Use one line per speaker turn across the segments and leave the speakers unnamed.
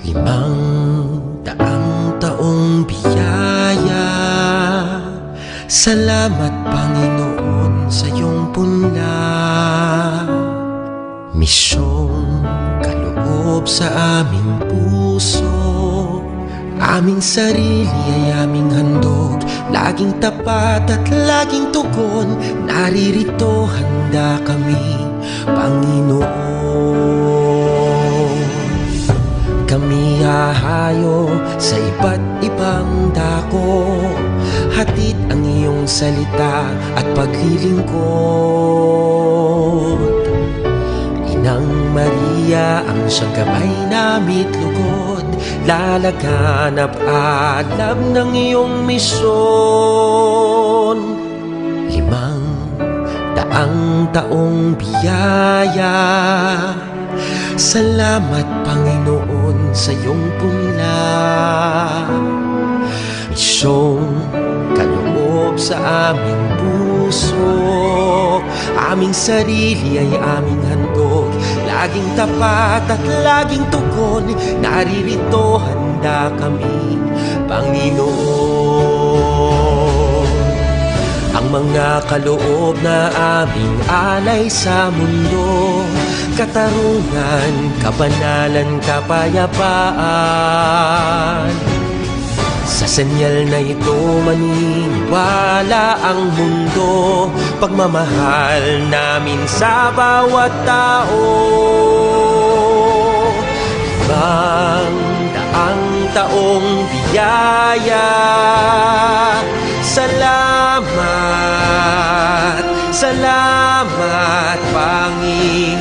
500 taong biyaya. Salamat Panginoon sa iyong punla. Misyong kaloob sa aming puso, aming sarili ay aming handog, laging tapat at laging tugon. Naririto handa kami, Panginoon. Kami hahayo sa iba't ibang dako, hatid ang iyong salita at paglilingkod. Inang Maria ang siyang kamay namit lugod, lalaganap alam ng iyong misyon. 500 taong biyaya. Salamat Panginoon sa iyong punla. Misyong kaloob sa aming puso, aming sarili ay aming handog, laging tapat at laging tugon. Naririto handa kami, Panginoon. Ang mga kaloob na aming alay sa mundo, katarungan, kabanalan, kapayapaan. Sa senyal na ito maniniwala ang mundo, pagmamahal namin sa bawat tao. 500 taong biyaya. Salamat, salamat Panginoon.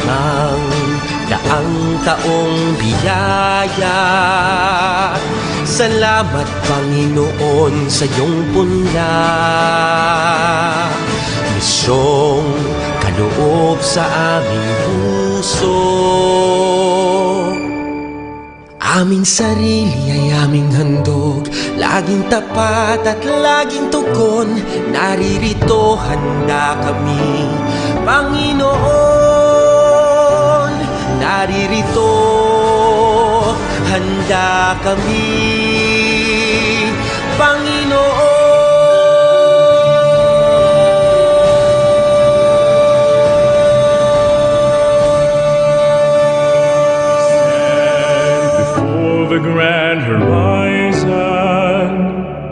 500 taong biyaya. Salamat Panginoon sa iyong punla. Misyong kaloob sa aming puso, aming sarili ay aming handog, laging tapat at laging tugon. Naririto handa kami, Panginoon. Naririto handa kami, Panginoon.
The grand horizon,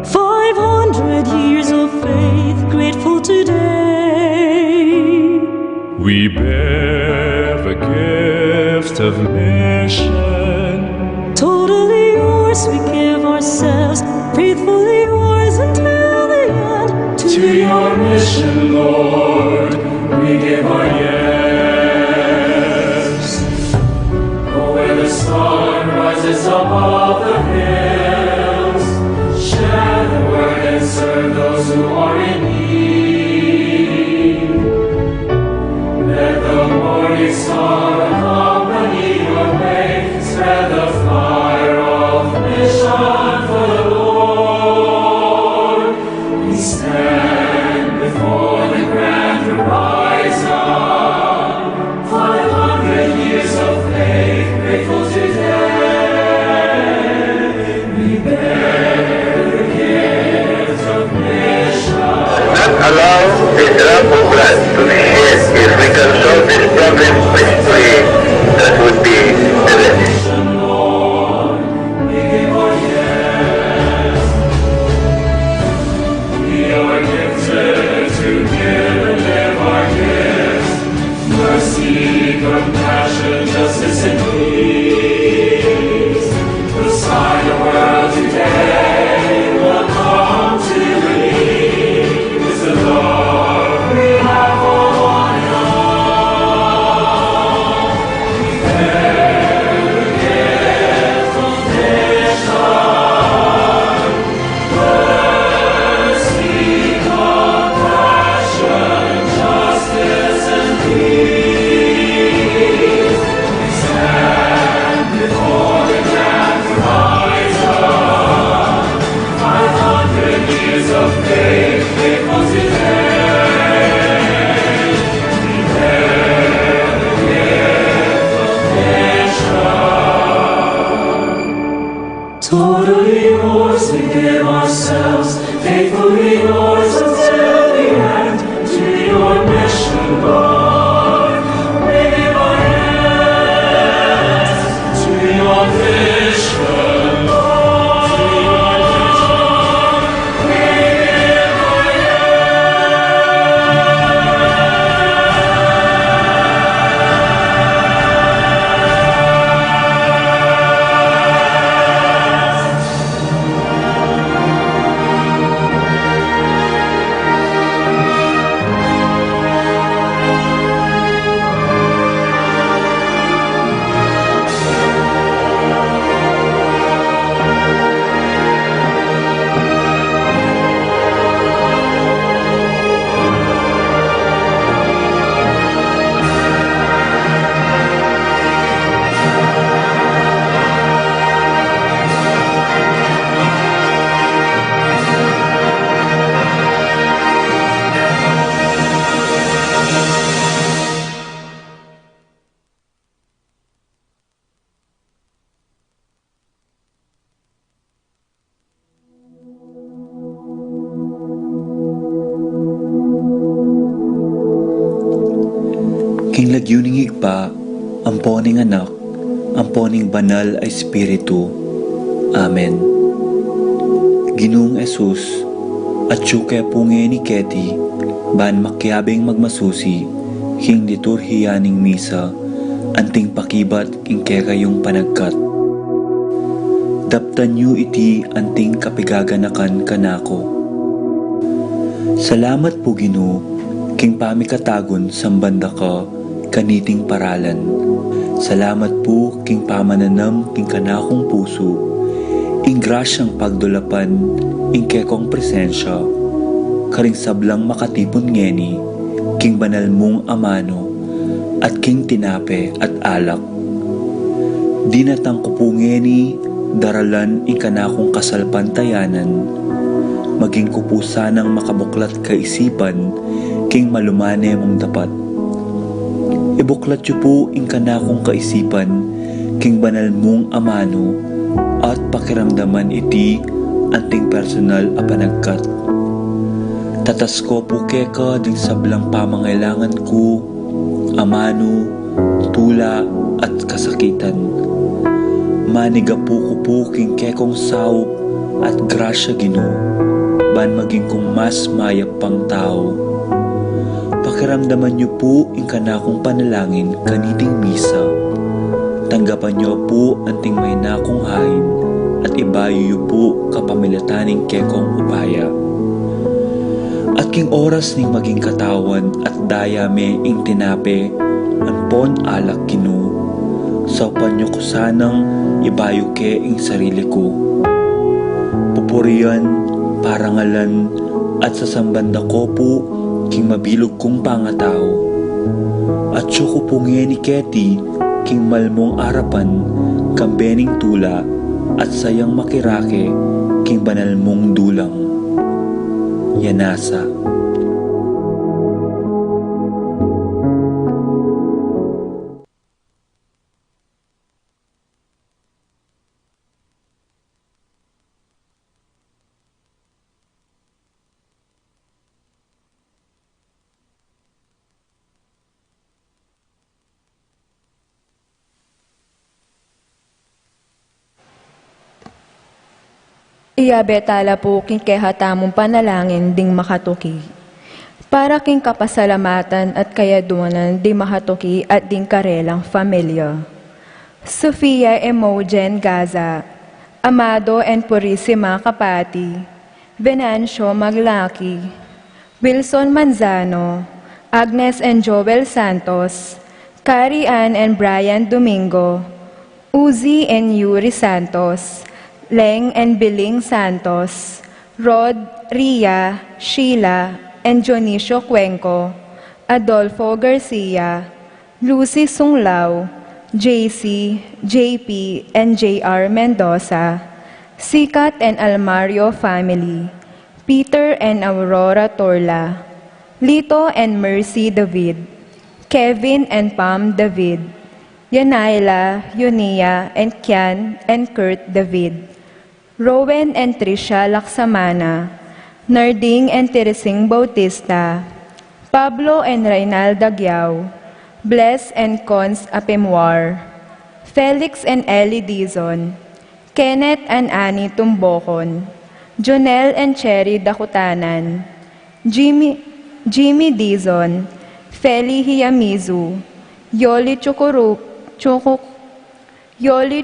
500 years of faith, grateful today.
we bear the gift of mission.
Totally yours, we give ourselves, faithfully yours until the end.
To your mission, Lord, we give our yes. Oh, where the sun rises above the hills, share the word and serve those who are in need. Let the morning star accompany your way, spread the fire of mission for the Lord. We stand before the grand horizon, 500 years of faith, grateful today. We bear the gift of mission.
Not allow this drop of blood to be shed if we can solve this problem peacefully. That would be the best.
Lord, we give our yes. We are gifted to give and live our gifts. Mercy, compassion, justice, and peace. The sign of world today will come to believe is the love we have for one another. We bear the gift of mission. Mercy, compassion, justice, and peace. We stand Totally yours, we give ourselves, faithfully yours until the end. To your mission, Lord, we give our hands. To your vision, Lord, to your vision, we give our
King lagyuning higpa, amponing anak, amponing banal ay Espiritu. Amen. Ginoong Esus, at syuke punge ni Keti, ban makyabing magmasusi, king liturhiyaning misa, anting pakibat king kekayong panagkat. Daptan yu iti anting kapigaganakan kanako. Salamat po Ginoo, king pamikatagon sambanda ka, kaniting paralan. Salamat po king pamananam king kanakong puso, ing grasyang pagdulapan, ing kekong presensya, karing sablang makatipon ngeni, king banal mong amano, at king tinape at alak. Dinatang ko po ngeni, daralan ing kanakong kasalpantayanan, maging kupo sanang makabuklat kaisipan, king malumane mong dapat. Ibuklat yu po ing kanakong kaisipan, king banal mong amano, at pakiramdaman iti anting personal a panagkat. Tatas ko po keka ding sablang pamangailangan ko, amano, tula at kasakitan. Maniga po ko po king kekong saup at grasya Ginoo, ban maging kong mas mayap pang tao. Pakiramdaman niyo po ing kanakong panalangin kaniting misa. Tanggapan niyo po anting may nakong hain at ibayo niyo po kapamilataning kekong upaya. At king oras ning maging katawan at daya me ing tinape, ampon alak Ginoo. Saupan niyo ko sanang ibayo ke ing sarili ko. Pupurian, parangalan, at sasambanda ko po king mabilog kong pangatao. At syuko po ni Keti, king malmong arapan, kambening tula, at sayang makirake, king banal mong dulang. Yanasa.
Iyabetala po king kehatamong panalangin ding makatuki. Para king kapasalamatan at kayaduanan ding makatuki at ding karelang familia. Sofia Emogen Gaza, Amado and Purisima Kapati, Venancio Maglaki, Wilson Manzano, Agnes and Joel Santos, Carrie Ann and Brian Domingo, Uzi and Yuri Santos, Leng and Biling Santos, Rod, Ria, Sheila, and Dionisio Cuenco, Adolfo Garcia, Lucy Sunglao, JC, JP, and JR Mendoza, Sikat and Almario family, Peter and Aurora Torla, Lito and Mercy David, Kevin and Pam David, Yanaila, Yunia, and Kian and Kurt David, Rowen and Tricia Laksamana, Narding and Teresing Bautista, Pablo and Reynalda Gyao, Bless and Cons Apemwar, Felix and Ellie Dizon, Kenneth and Annie Tumbokon, Jonel and Cherry Dakutanan, Jimmy Dizon, Feli Hiyamizu, Yoli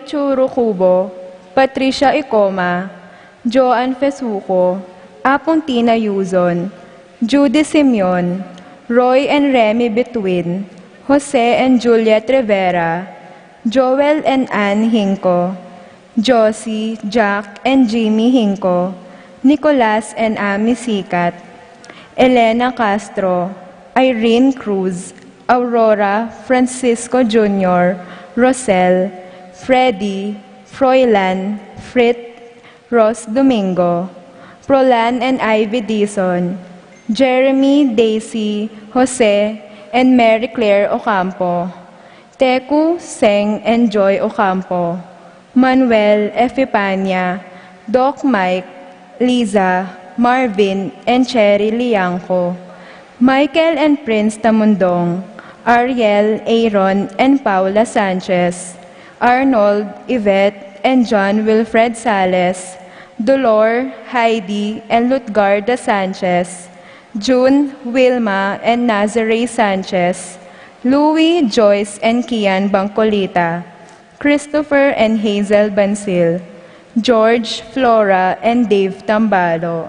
Churukubo, Patricia Icoma, Joan Fesuco, Apong Tina Yuzon, Judy Simeon, Roy and Remy Betwin, Jose and Juliet Rivera, Joel and Ann Hinko, Josie, Jack and Jimmy Hinko, Nicolas and Ami Sikat, Elena Castro, Irene Cruz, Aurora Francisco Jr., Rosel, Freddy, Froilan, Frit, Ross Domingo, Prolan and Ivy Dizon, Jeremy, Daisy, Jose, and Mary Claire Ocampo, Teku, Seng, and Joy Ocampo, Manuel, Efipania, Doc Mike, Liza, Marvin, and Cherry Liangco, Michael and Prince Tamundong, Ariel, Aaron, and Paula Sanchez, Arnold, Yvette, and John Wilfred Sales, Dolor, Heidi, and Lutgarda Sanchez, June, Wilma, and Nazare Sanchez, Louie, Joyce, and Kian Bangcolita, Christopher and Hazel Bansil, George, Flora, and Dave Tambalo,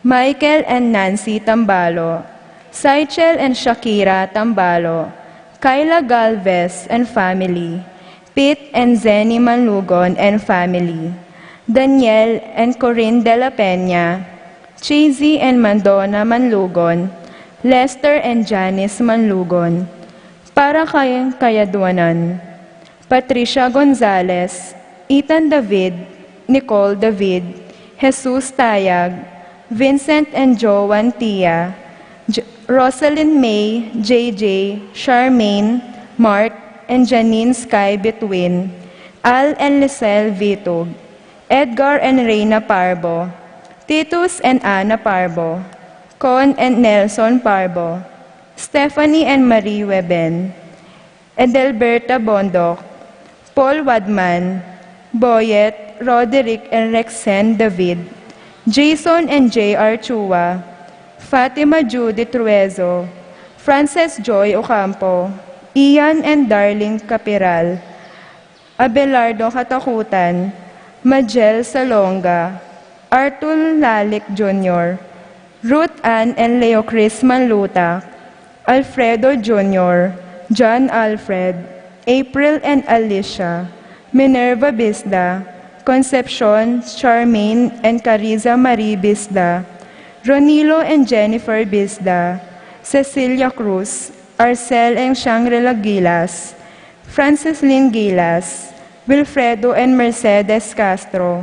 Michael and Nancy Tambalo, Saichel and Shakira Tambalo, Kyla Galvez and family, Pete and Zenny Manlugon and family, Daniel and Corinne De La Peña, Cheesy and Mandona Manlugon, Lester and Janice Manlugon, para kayang kayadwanan, Patricia Gonzalez, Ethan David, Nicole David, Jesus Tayag, Vincent and Joan Tia, Rosalind May, JJ, Charmaine, Mark, and Janine Sky Betwin, Al and Lisel Vitog, Edgar and Reina Parbo, Titus and Ana Parbo, Con and Nelson Parbo, Stephanie and Marie Weben, Edelberta Bondok, Paul Wadman, Boyet, Roderick and Rexen David, Jason and J.R. Chua, Fatima Judith Ruezo, Frances Joy Ocampo, Ian and Darling Capiral, Abelardo Katakutan, Majel Salonga, Artul Lalik Jr., Ruth Ann and Leo Chris Manluta, Alfredo Jr., John Alfred, April and Alicia, Minerva Bisda, Concepcion, Charmaine and Cariza Marie Bisda, Ronilo and Jennifer Bisda, Cecilia Cruz, Arcel and Shangri-La Gilas, Francis Lynn Gilas, Wilfredo and Mercedes Castro,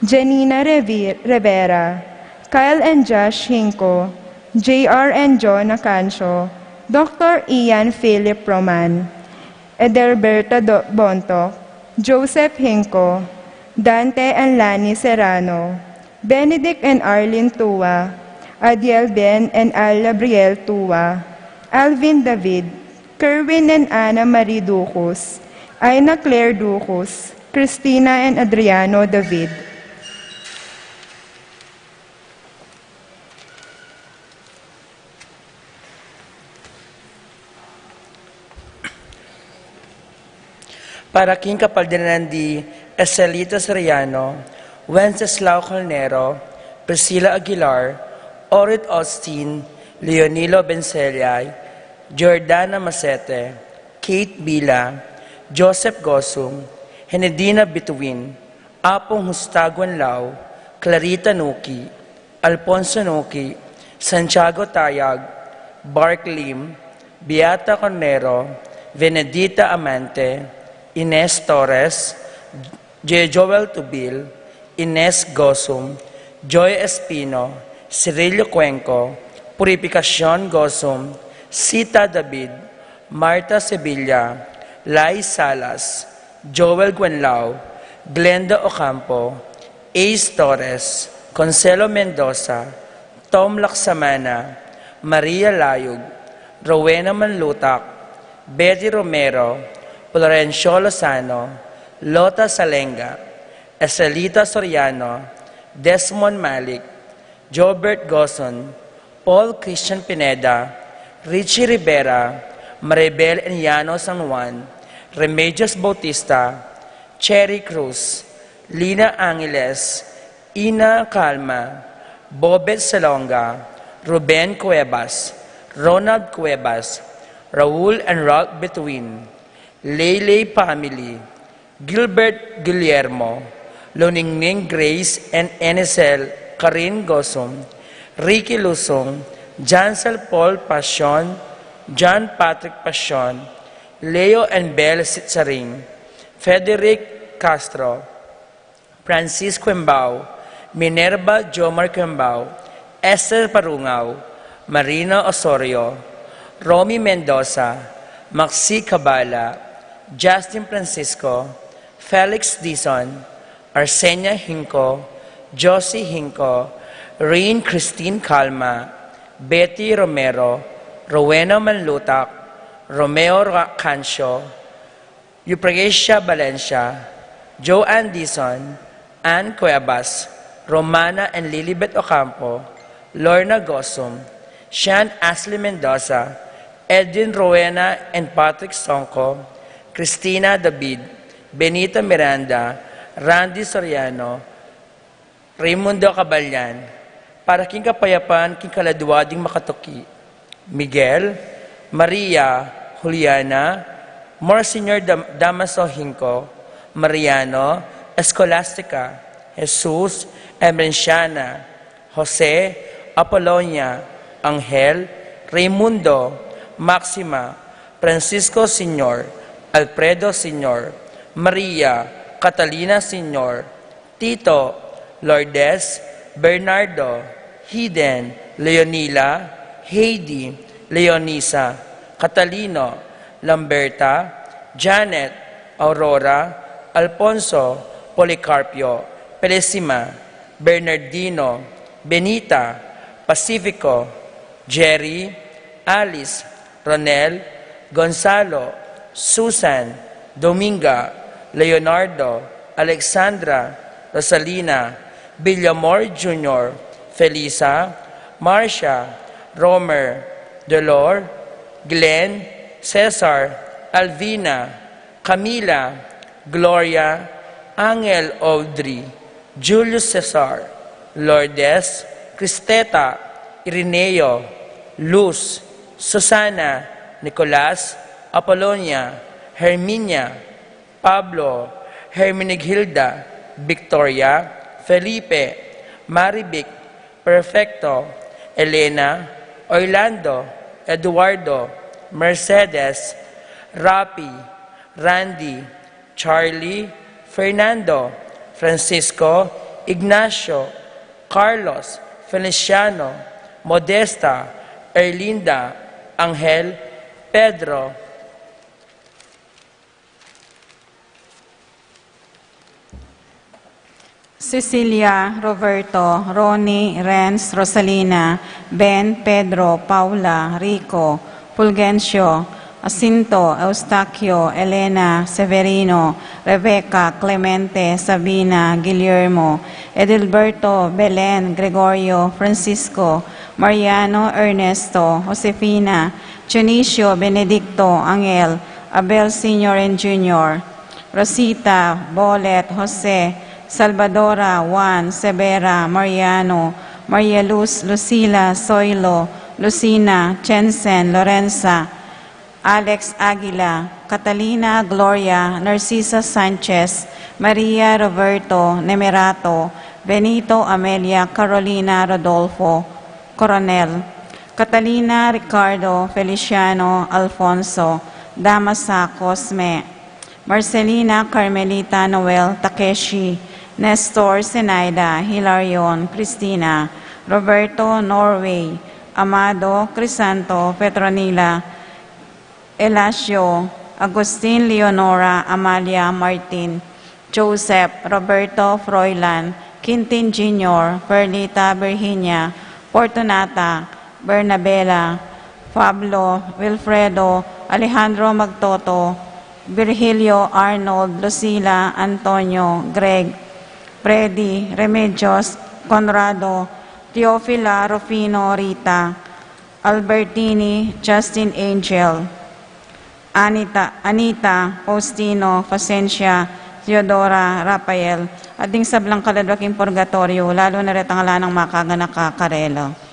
Janina Rivera, Kyle and Josh Hinko, JR and John Acancio, Dr. Ian Philip Roman, Edelberta Bonto, Joseph Hinko, Dante and Lani Serrano, Benedict and Arlene Tua, Adiel Ben and Ala Briel Tua, Alvin David, Kerwin and Ana Marie Ducos, Aina Claire Ducos, Christina and Adriano David.
Para King Kapaldinan di Escelita Soriano, Wenceslao Colnero, Priscilla Aguilar, Orit Austin, Leonilo Benceliay, Jordana Masete, Kate Bila, Joseph Gosum, Henedina Bituin, Apong Hustaguan Lau, Clarita Nuki, Alfonso Nuki, Santiago Tayag, Bark Lim, Beata Cornero, Venedita Amante, Ines Torres, J. Joel Tubil, Ines Gosum, Joy Espino, Cirillo Cuenco, Purificacion Gosum, Sita David, Marta Sevilla, Lai Salas, Joel Guenlao, Glenda Ocampo, Ace Torres, Conselo Mendoza, Tom Laksamana, Maria Layug, Rowena Manlutak, Betty Romero, Florencio Lozano, Lota Salenga, Estelita Soriano, Desmond Malik, Jobert Goson, Paul Christian Pineda, Richie Rivera, Maribel Enyano San Juan, Remedios Bautista, Cherry Cruz, Lina Angeles, Ina Calma, Bobet Salonga, Ruben Cuevas, Ronald Cuevas, Raul and Ralph Between, Leylay Family, Gilbert Guillermo, Loningning Grace and NSL Karin Gosum, Ricky Lusong, Jansel Paul Passion, John Patrick Passion, Leo and Belle Sitsaring, Frederick Castro, Francisco Embao, Minerva Jomar Embao, Esther Parungaw, Marina Osorio, Romy Mendoza, Maxi Cabala, Justin Francisco, Felix Dizon, Arsenia Hinco, Josie Hinco, Rain Christine Calma, Betty Romero, Rowena Manlutak, Romeo Cancio, Euprasia Valencia, Joanne Dizon, Ann Cuevas, Romana and Lilibet Ocampo, Lorna Gosum, Shan Ashley Mendoza, Edwin Rowena and Patrick Sonko, Cristina David, Benita Miranda, Randy Soriano, Raimundo Caballan, para king kapayapaan king kaladwading makatuki, Miguel, Maria, Juliana, Monsignor Damaso Hinco, Mariano, Escolastica, Jesus, Emerenciana, Jose, Apolonia, Angel, Raimundo, Maxima, Francisco Sr., Alfredo Sr., Maria, Catalina Sr., Tito, Lourdes, Bernardo, Hiden, Leonila, Heidi, Leonisa, Catalino, Lamberta, Janet, Aurora, Alfonso, Policarpio, Pelesima, Bernardino, Benita, Pacifico, Jerry, Alice, Ronel, Gonzalo, Susan, Dominga, Leonardo, Alexandra, Rosalina, Villamor Jr., Felisa, Marcia, Romer, Delor, Glenn, Cesar, Alvina, Camila, Gloria, Angel Audrey, Julius Cesar, Lourdes, Cristeta, Irineo, Luz, Susana, Nicolas, Apolonia, Herminia, Pablo, Hermenegilda, Victoria, Felipe, Maribic, Perfecto, Elena, Orlando, Eduardo, Mercedes, Rapi, Randy, Charlie, Fernando, Francisco, Ignacio, Carlos, Feliciano, Modesta, Erlinda, Angel, Pedro,
Cecilia, Roberto, Ronnie, Renz, Rosalina, Ben, Pedro, Paula, Rico, Fulgencio, Jacinto, Eustaquio, Elena, Severino, Rebecca, Clemente, Sabina, Guillermo, Edilberto, Belen, Gregorio, Francisco, Mariano, Ernesto, Josefina, Junicio, Benedicto, Angel, Abel Sr. and Jr., Rosita, Bolet, Jose, Salvadora, Juan, Severa, Mariano, Maria Luz, Lucila, Soilo, Lucina, Chensen, Lorenza, Alex Aguila, Catalina, Gloria, Narcisa Sanchez, Maria Roberto, Nemerato, Benito, Amelia, Carolina, Rodolfo, Coronel, Catalina, Ricardo, Feliciano, Alfonso, Damasa, Cosme, Marcelina, Carmelita, Noel, Takeshi, Nestor, Zenaida, Hilarion, Cristina, Roberto, Norway, Amado, Crisanto, Petronila, Elasio, Agustin, Leonora, Amalia, Martin, Joseph, Roberto, Froilan, Quintin Jr., Perlita Virginia, Fortunata, Bernabela, Pablo, Wilfredo, Alejandro Magtoto, Virgilio Arnold, Lucila, Antonio, Greg, Freddy, Remedios, Conrado, Teofila, Rufino, Rita, Albertini, Justin Angel, Anita, Faustino, Facencia, Theodora, Rafael, at ding sablang kaladwaking purgatorio, lalo na rin ang ala ng makaganak kakarelo.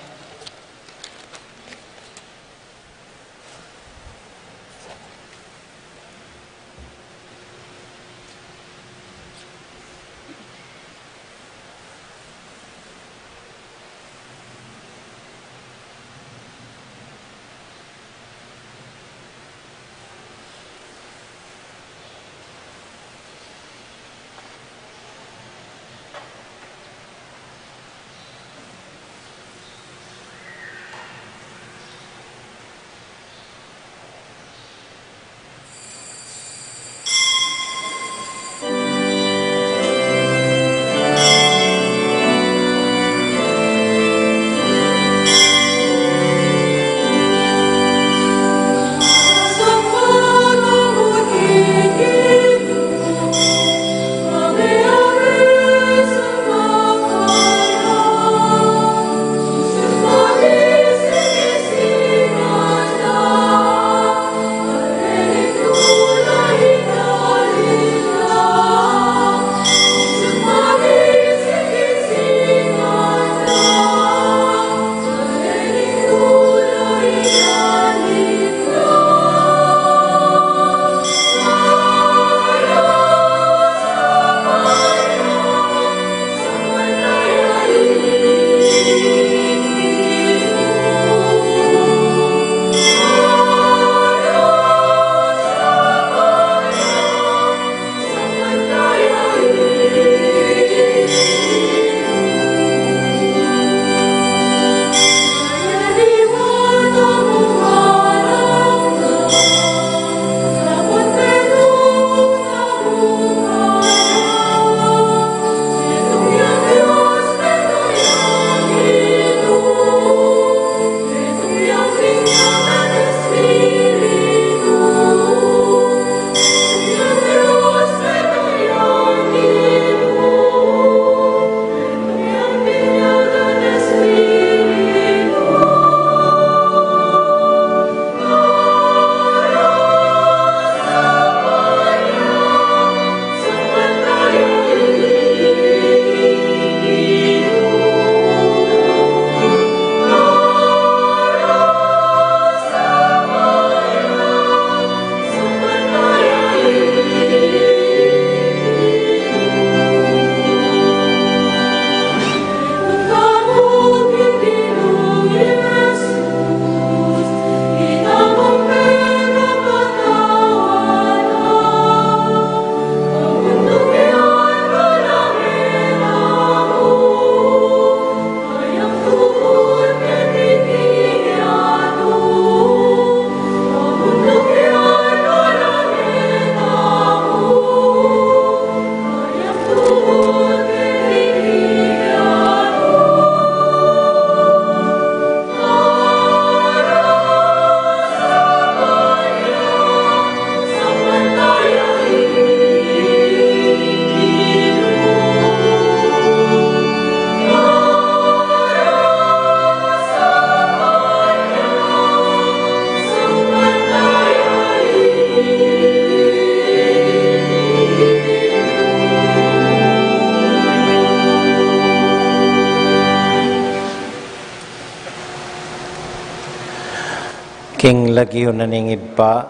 King lagyo naningib pa,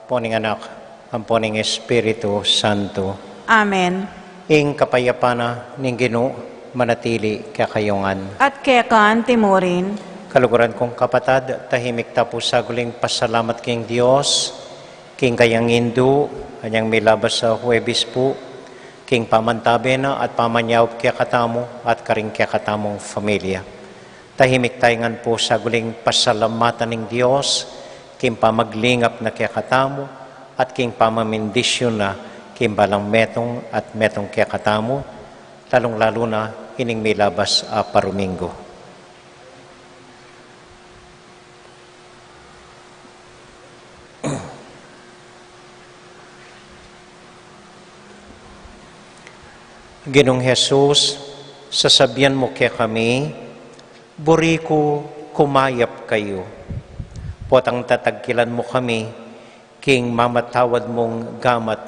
poning anak, ang poning Espiritu Santo.
Amen.
Ing kapayapana ning Ginoo manatili kakayungan.
At kekan timurin,
Kaluguran kong kapatad, tahimik tapo sa guling pasalamat king Dios, king kayang Hindu, kanyang milabas sa Huwebis po, king pamantabe na at pamanyaw kaya katamo at karing kaya katamong familia. Tahimik taingan po sa guling pasalamatan ng Diyos, king pamaglingap na kaya katamo at king pamamindisyon na king balang metong at metong kaya katamo, talong-lalo na ining may labas parumingo. Ginong Jesus, sasabihan mo kaya kami, buri ko kumayap kayo. Potang tatagkilan mo kami, king mamatawad mong gamat,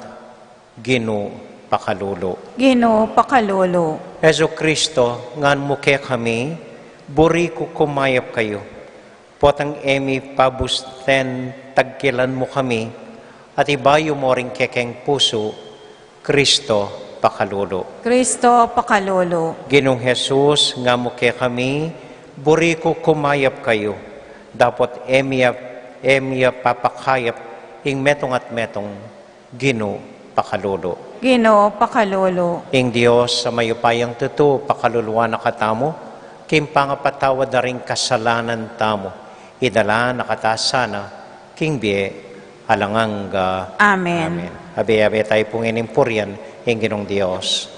Gino pakalolo.
Ginoo pakalolo.
Yesu Kristo, ngan mo kaya kami, buri ko kumayap kayo. Potang emi pabusten tagkilan mo kami, at ibayo mo rin kekeng puso, Kristo pakalolo.
Kristo pakalolo.
Ginong Jesus, nga mo kaya kami, buri ko kumayap kayo. Dapat emya papakayap, ing metong at metong, Gino pakalolo.
Ginoo pakalolo.
Ing Diyos sa mayupayang tuto, pakaluluwa na katamo, kim pangapatawad na rin kasalanan tamo, idala nakatasana, king biye, alanganga.
Amen.
Amen. Abe tayo pong inimpuryan, ing Ginong Diyos.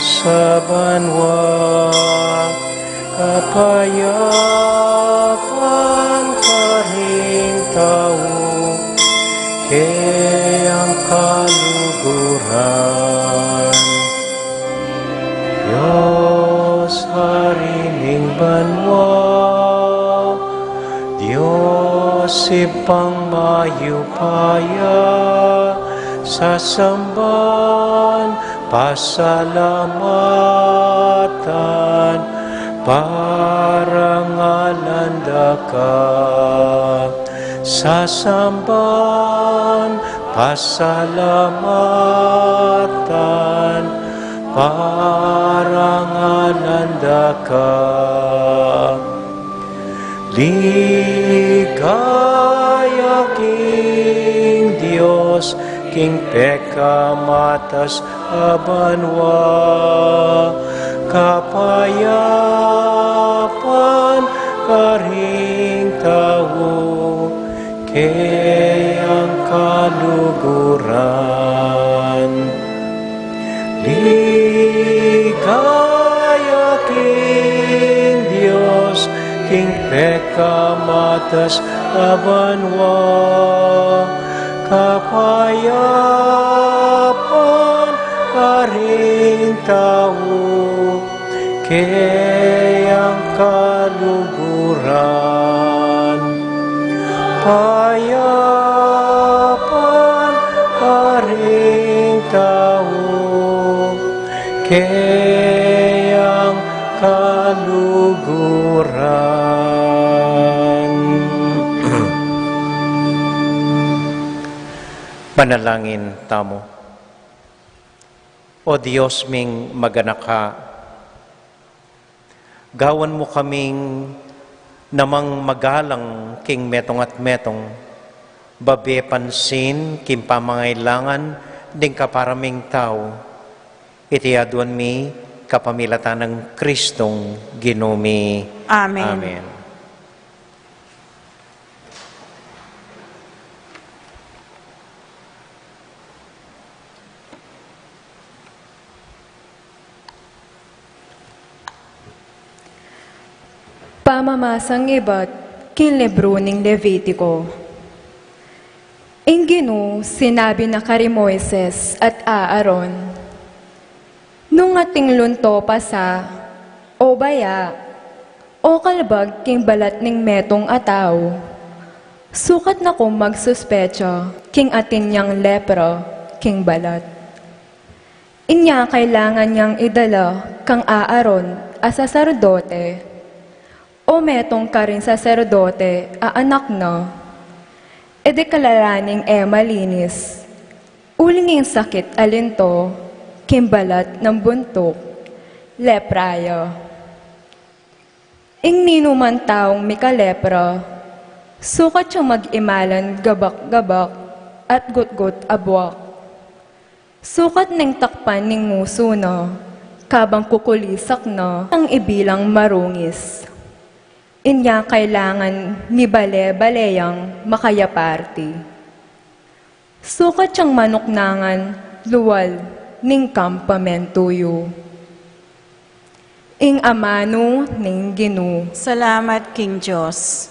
Sa banwa, kapayapan ka rin tao, kayang kaluguran. Diyos harining banwa, Diyos ipang mayupaya, sa samban, pasalamatan, parangalanda ka. Sa samban, pasalamatan, parangalanda ka. Ligaya king Diyos, king peka matas abanwa, kapayapan karing tao, kayang kaluguran. Ligaya king Diyos, king peka matas abanwa, kapayapan karing tao, kayang kaluguran. Payapan karing tao, kayang kaluguran. Panalangin tamo. O Diyos ming maganaka, gawan mo kaming namang magalang king metong at metong, babe pansin king pamangailangan ding kaparaming tao, itiaduan mi kapamilatan ng Kristong Ginumi.
Amen.
Amen.
Pamamasang iba't kinlibro ng Levitiko. Inginu sinabi na kari Moises at Aaron, nung ating lunto pa sa, o baya, o kalbag king balat ning metong ataw, sukat na kong magsuspecha king atin niyang lepra king balat. Inya kailangan niyang idala kang Aaron as saserdote, o metong ka rin saserdote, aanak na, edi kalalaning malinis, Ulinging sakit alinto, kimbalat ng buntok, leprayo. Ing ninuman taong mikalepra, sukat siyang mag-imalan gabak-gabak at gut-gut abwak. Sukat ning takpan ning nguso na, kabang kukulisak na ang ibilang marungis. Inya kailangan mi bale-baleyang makayaparti. Sukat siyang manuknangan, luwal, ning kampamentuyo. Ing amano ning Ginu.
Salamat, King Diyos.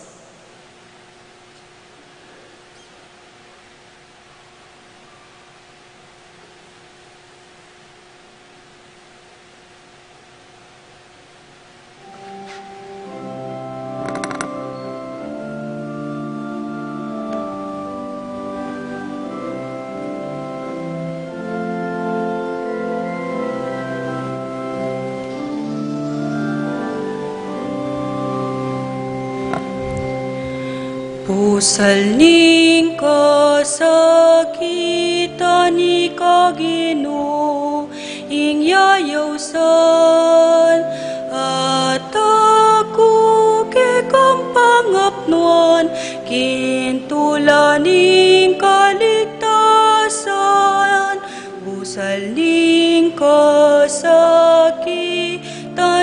Pusalning kasakitan ni Kagino, ing yayawsan, at ako kekang pangapnuan, kintulaning kaligtasan. Pusalning kasakitan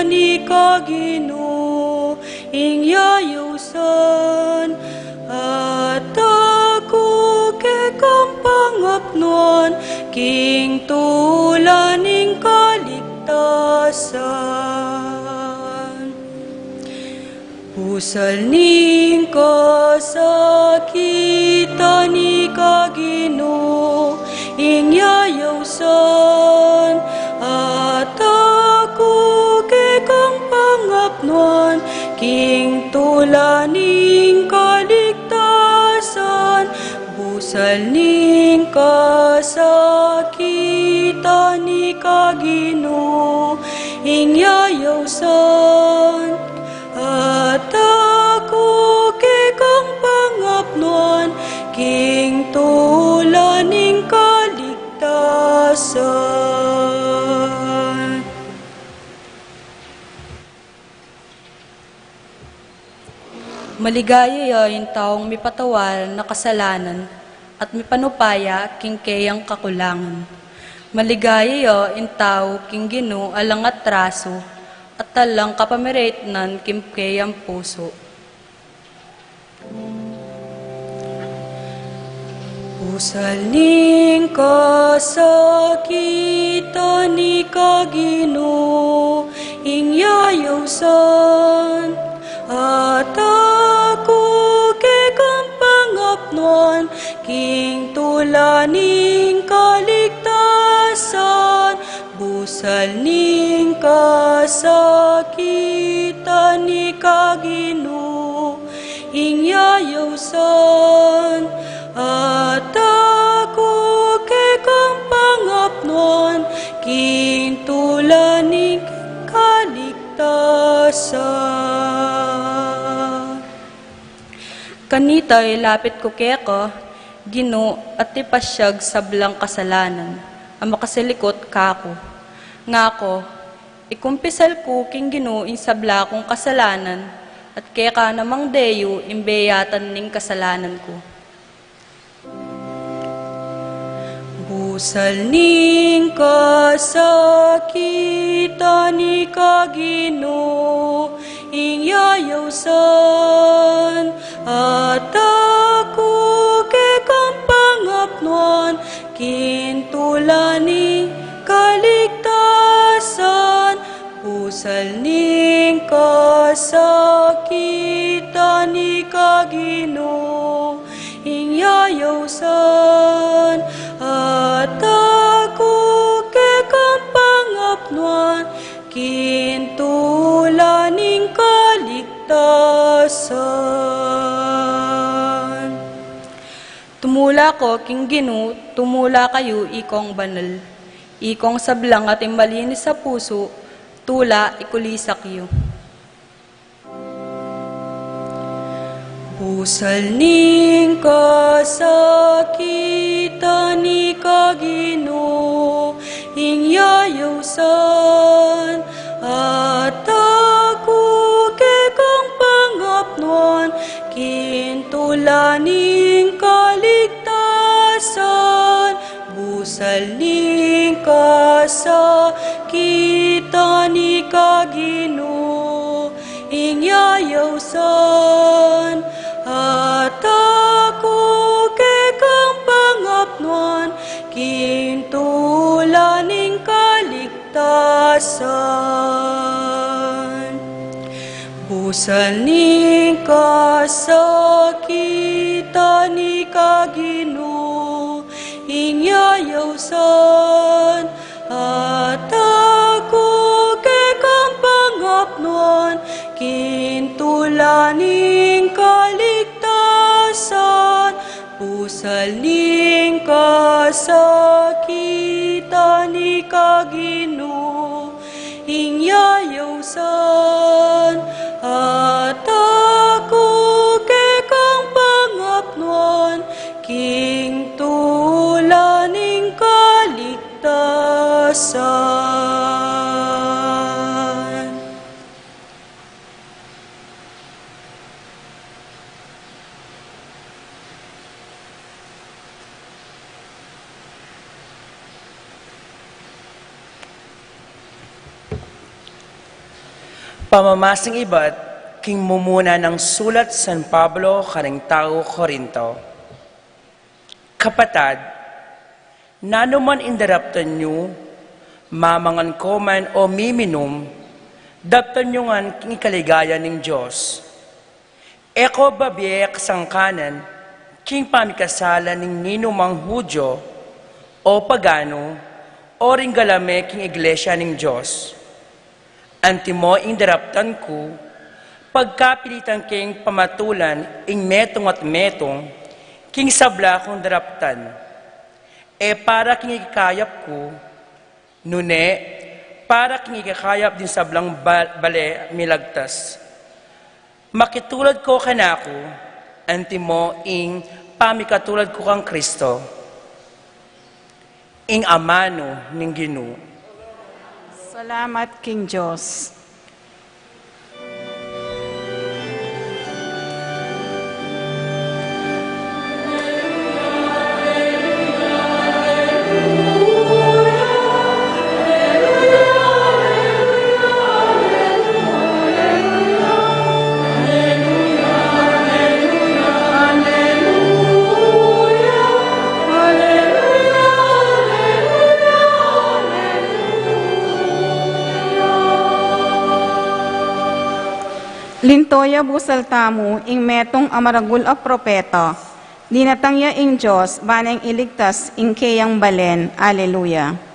ni Kagino, ing yayawsan, at ako kekang pangapnuan, king tulaning kaligtasan. Pusalning kasakitan ni Kagino, ing yayawsan, at ako kekang pangapnuan, king tulaning kaligtasan. Pusalning kasakitan ni Kagino, ing yayawsan, at ako kekang pangapnuan, king tulaning kaligtasan.
Maligaya yung taong may patawal na kasalanan at may panupaya king kayang kakulangan. Maligaya yung tao king Gino alang atraso at talang kapamiritnan kim kayang puso.
Pusalning kasakitan ni Kagino, ing yayawsan, at ako kekang pangapnuan, king tulaning kaligtasan. Pusalning kasakitan ni Kagino, ing yayawsan, at ako kekang pangapnuan, king tulaning kaligtasan.
Kanito'y lapit ko keko, Gino at tipasyag sablang kasalanan, ang makasilikot kako. Ngako, ikumpisal ko king Gino in sabla kong kasalanan, at keka namang deyo imbeyatan ning kasalanan ko.
Pusalning kasakitan ni Kagino, ing yayawsan, at ako kekang pangapnuan, king tulaning kaligtasan. Pusalning kasakitan ni Kagino, ing yayawsan, at ako kekang pangapnuan, king tulaning kaligtasan.
Tumula ko king Gino, tumula kayo ikong banal. Ikong sablang at malinis sa puso, tula ikulisak yu.
Pusalning kasakitan ni Kagino,
yayasan, at ako kekang pangapnuan, kintulaning kaligtasan, busaling kasa, kita ni Kagino, inyayawsan, at ako kekang pangapnuan, kintulaning kaligtasan. Busaling kasakita ni Kagino, inyayawsan, at ako kekang pangapnuan, kintulaning kaligtasan. Busaling kasakita ni Kagino, inyayawsan, at ako kekang pangapnuan, kintulaning kaligtasan.
Pamamasing iba't king mumuna ng sulat San Pablo kaning tao Korinto. Kapatad, nanuman indaraptan nyo, mamangan ko man o miminum, daptan nyo ngan king ikaligaya ng Diyos. Eko babiyek sangkanan, king pamikasalan ng ninumang Hudyo o pagano, o ringgalame king iglesia ng Diyos. Antimo indaraptan ko, pagkapilitan king pamatulan ing metong at metong, king sabla kong daraptan. E para king ikakayap ko, nune, para king ikakayap din sablang bale milagtas. Makitulad ko kanako, antimo ing pamikatulad ko kang Kristo, ing amano ning Ginoo.
Salamat, King Diyos. Lintoya busal tamu, ing metong amaragul a propeta, dinatangya ing Diyos, baneng iligtas, ing kayang balen. Alleluia.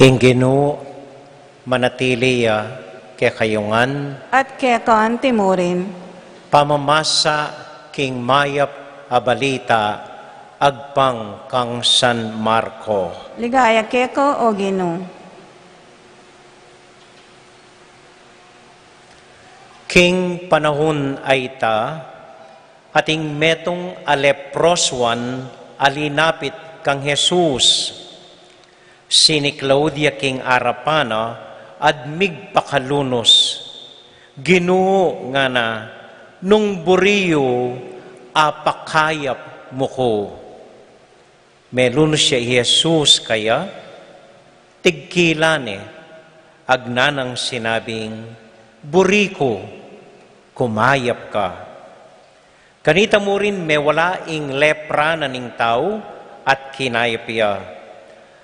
Ing Ginoo, manatiliya kay kayungan,
At kekan timurin,
pamamasa king mayap abalita, agpang kang San Marco.
ligaya keko o Ginoo.
King panahon ay ta, ating metong aleproswan alinapit kang Jesus, sini Claudia king Arapana, admig pakalunos, Ginoo nga na, nung buriyo, apakayap mo ko. Melunos siya Jesus kaya, tigkilane, agnanang sinabing, buriko, kumayap ka. Kanita mo rin may wala ing lepra na ning tao at kinayap iya.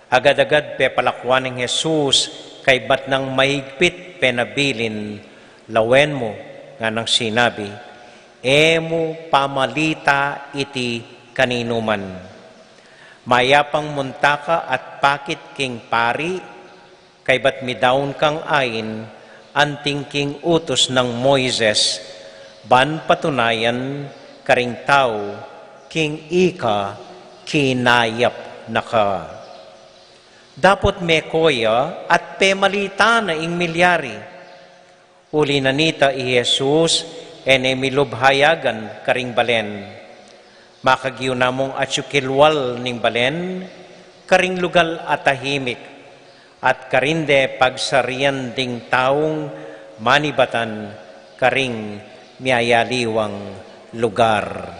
Agad-agad pe palakwan ng Jesus kay bat nang mahigpit penabilin, lawen mo nga nang sinabi, emo pamalita iti kaninuman. Mayapang muntaka at pakit king pari, kay ba't midaon kang ain, anting king utos ng Moises, ban patunayan karing tao, king ika, kinayap na ka. Dapat me koya at pemalita na ing milyari. Uli na nita i Jesus, ene milubhayagan karing balen. Makagyo namong atsukilwal ning balen, karing lugal at tahimik, at karinde pagsarian ding taong manibatan, karing miyayaliwang lugar.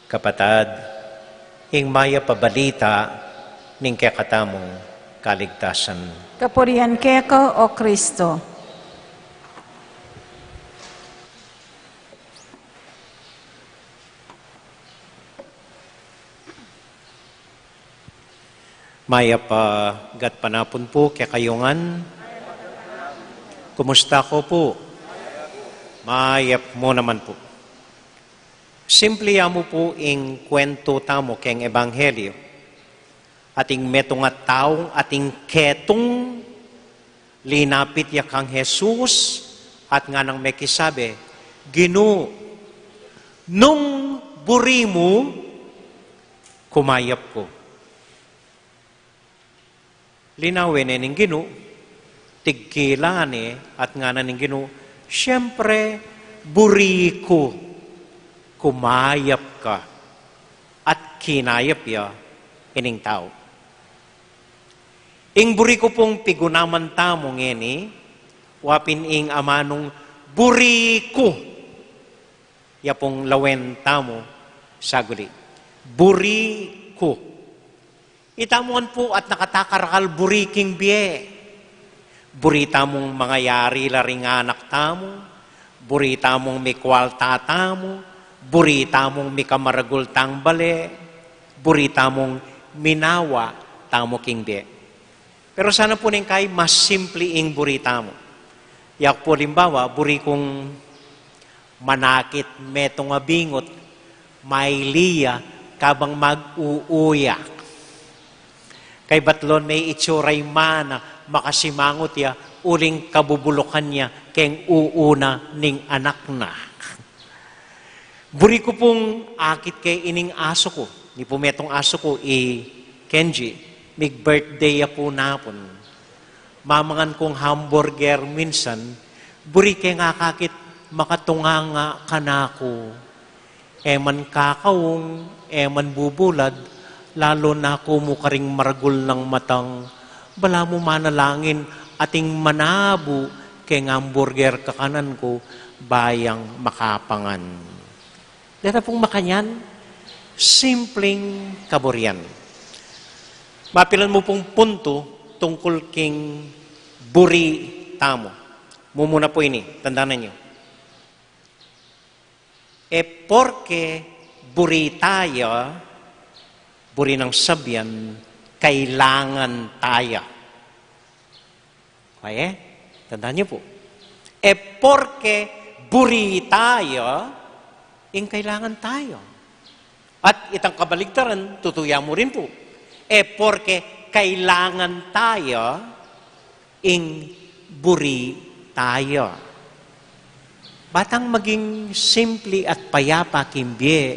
Kapatad, ing maya pabalita ning kakatamong kaligtasan.
Kapurian keko o Kristo.
Maya pa gat panapon po kaya kayungan. Kumusta ko po? Mayap mo naman po. Simple mo po ing kwento tamo keng ebanghelyo. Ating metong at taong ating ketong linapit ya kang Jesus at nga nang mekisabi, Ginoo, nung buri mo, kumayap ko. Linawin ning Ginoo, tigkilani at nga ning Ginoo, siyempre, buri ko. Kumayap ka at kinayap ya ining tao. Ing buri ko pong pigunaman tamo ngeni, wapin ing amanong buri ko. Ya pong lawen tamo saguli. Buri ko. Itamuan po at nakatakarakal buri king biye. Buri tamong mga yari laring anak tamo, buri tamong mikwalta tamo, burita mong mikamaragul tang bale, burita mong minawa tamo king be. Pero sana po ning kay mas simple ing burita mo. Yak po limbawa, buri kong manakit metong abingot, may liya kabang mag-uuyak. Kay batlon may itsuray mana, makasimangot ya, uling kabubulukan niya, keng uuna ning anak na. Buri ko pong akit kay ining aso ko. Ni po metong aso ko, Kenji, mig-birthday ya po napon. Mamangan kong hamburger minsan, buri kay nga kakit makatunganga kanako. Eman kakawong, eman bubulad, lalo na ako mo karing maragul ng matang, bala mo manalangin ating manabu kay hamburger kakanan ko, bayang makapangan. Dito pong makanyan, simpleng kaburian. Mapilan mo pong punto tungkol king buri tamo. Mumuna po ini, tandaan niyo. Porque buri tayo, buri ng sabyan, kailangan tayo. Okay? Tandaan niyo po. Porque buri tayo, ing kailangan tayo. At itang kabaligtaran, tutuya mo rin po. Porque kailangan tayo, ing buri tayo. Batang maging simple at payapa kimbye,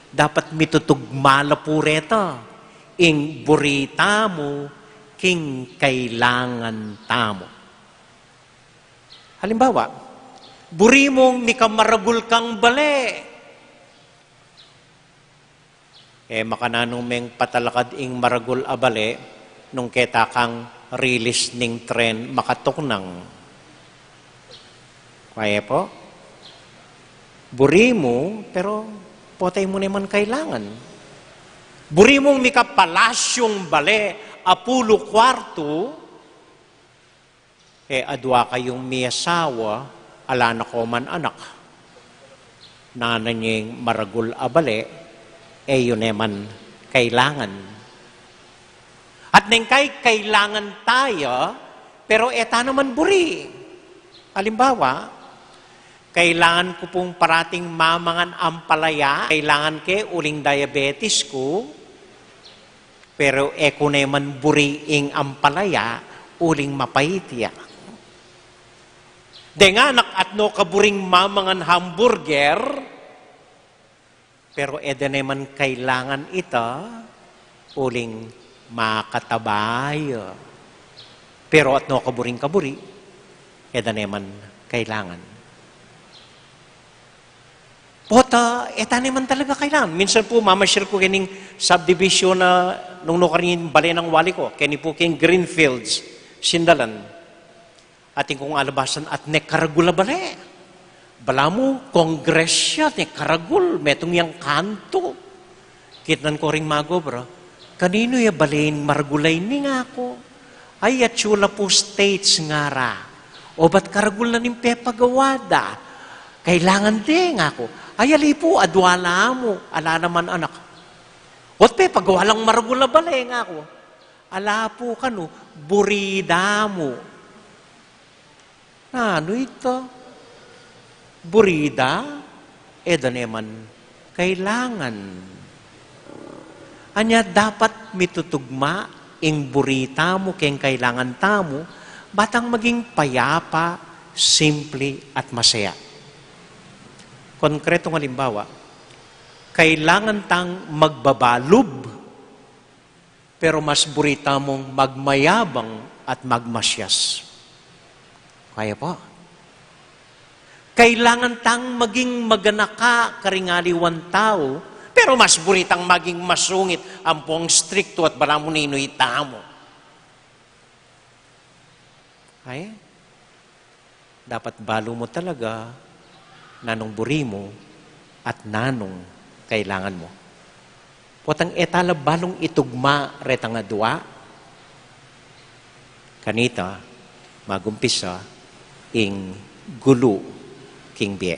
dapat mitutugmala po reto. Ing buri tamo, king kailangan tamo. Halimbawa, buri mong mikamaragul kang bale. Makananong meng patalakad ing maragul abale, nung keta kang release ning tren makatuknang. Kaya po? Buri mo, pero potay mo naman kailangan. Buri mong mikapalasyong bale, apulo kwarto, adwa kayong miyasawa, ala na ko man anak. Nananyeng maragul abale, yun naman kailangan. At nang kailangan tayo, pero eta naman buri. Halimbawa, Kailangan ko pong parating mamangan ampalaya. Kailangan ke uling diabetes ko. Pero eko naman buriing ampalaya, uling mapaitia. Denganak at no kaburing mamangan hamburger, pero eda naman kailangan ita, uling makatabay. Pero at no kaburing kaburi, eda naman kailangan. Pota, eta naman talaga kailangan. Minsan po, mamashare ko kining subdivision na nung karin bali ng wali ko, kini po king Greenfields, Sindalan. Ating kong alabasan at nekaragula bali. Bala mo, kongres siya, nekaragul, metong yang kanto. Kitnan ko ring magobra, kanino ya balin maragulay ni nga ako? Ay, atsula po states nga ra. O ba't karagul na ning pepagawada? Kailangan din nga ako. Ay, ali po, adwala mo. Ala naman anak. Ot pe, pagwalang maragula balay nga ako. Ala po ka no, burida mo. Ano ito? Burida? Eda naman, kailangan. Anya dapat mitutugma ing burita mo keng kailangan tamo, batang maging payapa, simple at masaya. Konkretong halimbawa, kailangan tang magbabalub, pero mas burita mong magmayabang at magmasyas. Kaya po. Kailangan tang maging maganaka karingaliwan tao, pero mas buritang maging masungit ang pong stricto at balamuninoy tamo. Kaya? Dapat balo mo talaga nanong buri mo at nanong kailangan mo. Potang etala balong itugma retang adwa, kanita magumpisa ing gulo king biye.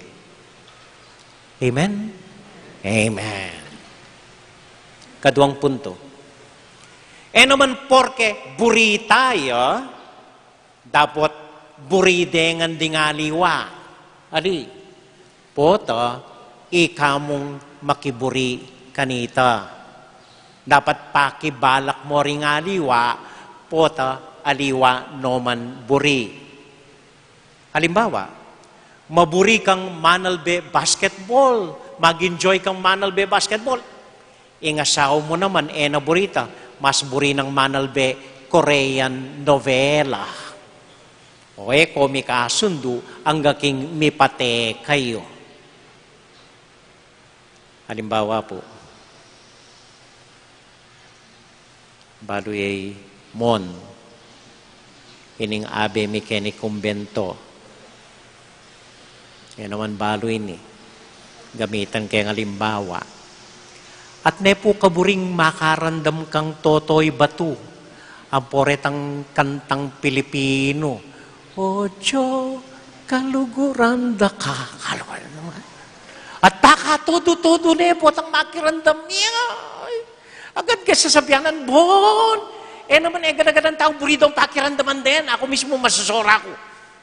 Amen? Amen. Kaduang punto. Naman porke buri tayo, dapat buri dengan dingaliwa. Ali, poto, ikamong makiburi kanita. Dapat pakibalak mo ring aliwa, poto, aliwa noman buri. Halimbawa, maburi kang manalbe basketball, mag-enjoy kang manalbe basketball. Ingasaw mo naman, naburita, mas buri ng manalbe Korean novela. O komika sundo, ang gaking mipate kayo. Halimbawa po, baluy mon, ining abe mekeni kumbento. Yan naman baluy ni, gamitan kayang halimbawa. At ne po kaburing makarandam kang totoy batu, ang poretang kantang Pilipino. Ocho, kaluguranda ka. Kaluguran naman. At baka todo-todo ne po ang makirandam niya. Agad ka sasabihanan, bon. Naman, agad-agad ang taong buridong pakirandaman din. Ako mismo masasora ko.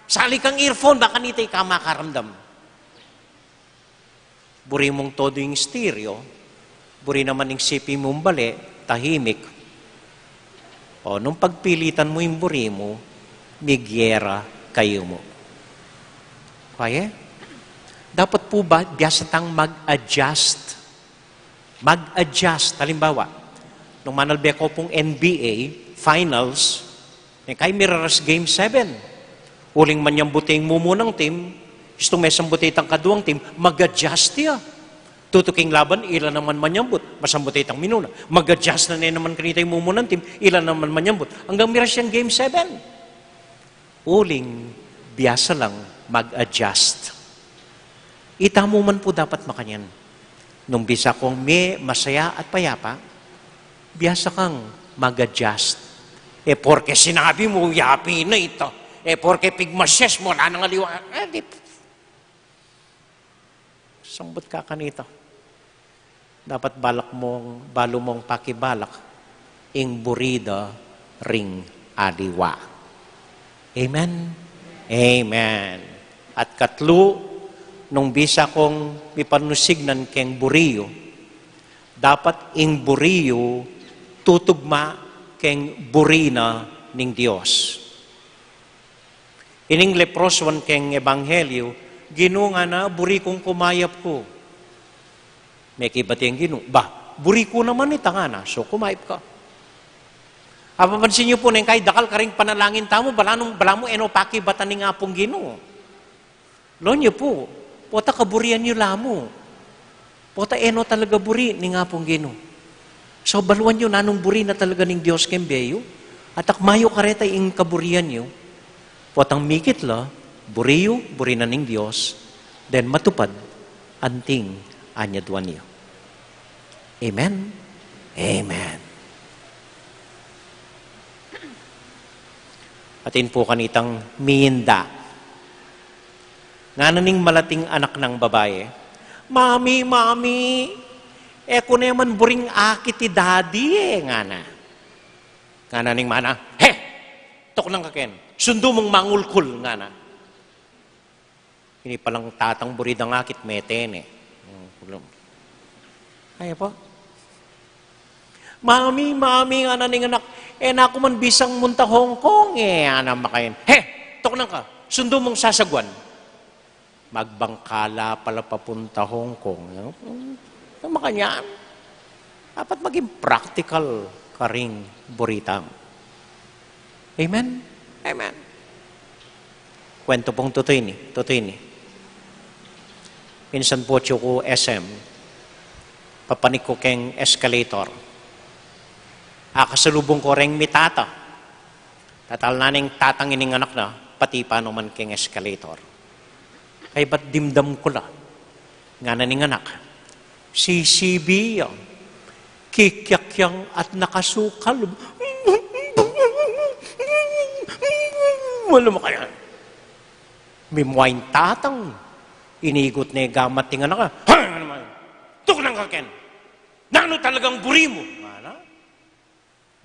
Sali kang earphone, baka nitay ka makaramdam. Buri mong todo yung stereo. Buri naman yung sipi mong bali, tahimik. O, nung pagpilitan mo yung buri mo, migyera kayo mo. Kaya? Dapat po ba, biyasa tang mag-adjust? Mag-adjust. Halimbawa, nung manalbe ko pong NBA Finals, kay Miraras Game 7. Uling man yung buting mumunang team, gusto may sambutitang kaduang team, mag-adjust niya. Tutuking laban, ilan naman manyambut, masambutitang minuna. Mag-adjust na naman kanita yung mumunang team, ilan naman manyambut. Hanggang miras yung Game 7. Uling, biyasa lang mag-adjust. Itamo man po dapat makanyan. Nung bisa kong may masaya at payapa, biyasa kang mag-adjust. Porke sinabi mo, yapi na ito. Porke pigmasyes mo, na nang aliwa. Sambot ka kanito. Dapat balo mong pakibalak, ing burida ring aliwa. Amen? Amen. At katlo, nung bisa kong mipanusignan keng buriyo, dapat ing buriyo tutugma keng burina ning Dios. Ining leproswan keng ebanghelyo, Gino nga na, buri kong kumayap ko. May kibati ang Gino, buri ko naman nga na, so kumayap ka. Papansin niyo po na kay dakal ka rin panalangin tamo, bala mo eno pakibatan ni nga pong Gino. Lo niyo po, pota kaburian niyo lamo. Pota eno talaga buri ni nga pong Gino. So baluan niyo nanong buri na talaga ning Diyos kembeyo, at akmayo karetay ing kaburian niyo, potang mikit la, buriyo, buri na ning Diyos, then matupad, anting anyadwan niyo. Amen? Amen. Atin po kanitang miinda. Nga naning malating anak ng babae, Mami, ko naman buring akit ti daddy nga na. Nga naning mana, tok lang kaken, sundo mong mangulkul nga na. Hindi palang tatang burid ang akit, meten eh. Ay po. Mami, nga naning anak, naku man bisang munta Hong Kong anam makain. Tok lang ka, sundo mong sasagwan. Magbangkala pala papunta Hong Kong. Ang makanyan. Dapat maging practical ka ring buritang. Amen? Amen. Kwento pong totoo ini. Minsan po ko SM, papanik ko keng escalator. Akasalubong ko ring mitata. Tatal naning tatang ining anak na, pati pa naman keng escalator. Kaya ba't dimdam ko la? Nga naning anak, CCB yang, kikyak yang at nakasukal. Wala mo kaya. Mimwain tatang, inigot na gamat ting anak ka. Tuk lang ka, Ken. Nano talagang buri mo?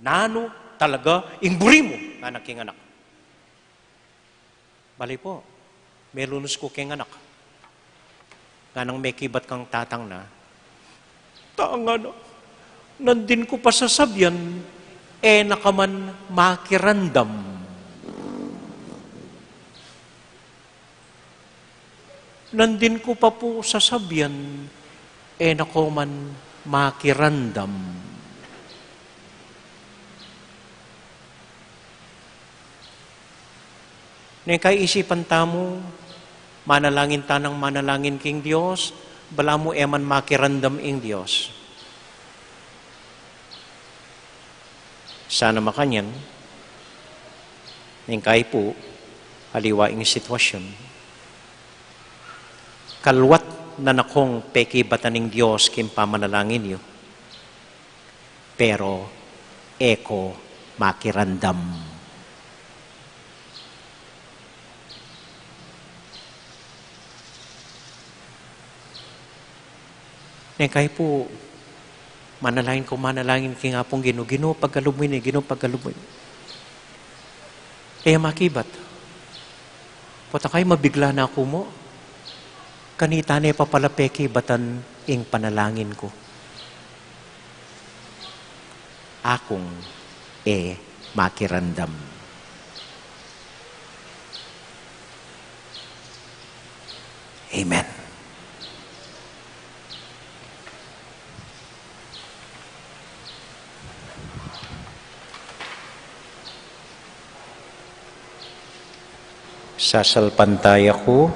Nano talaga ing buri mo? Anak king anak. Bali po. May lunos ko keng anak. Nga nang may kibat kang tatang na, tanga na, nandin ko pa sasabyan, nakaman makirandam. Nandin ko pa po sasabyan, nakaman makirandam. Neng kay isipan tamo, manalangin tanang manalangin king Dios, bala mo eman makirandam ing Dios. Sana makanyan, neng kay po, haliwa ing sitwasyon. Kalwat na nakong pekibatan ing Dios kim pamanalangin niyo. Pero, eko makirandam. Kaya po, manalangin king apong Gino pagkalumoy ni, Gino pagkalumoy. Kaya makibat. Pota kayo mabigla na ako mo. Kanita na papalapeki batan ing panalangin ko. Akong makirandam. Amen. Sasalpantaya ko,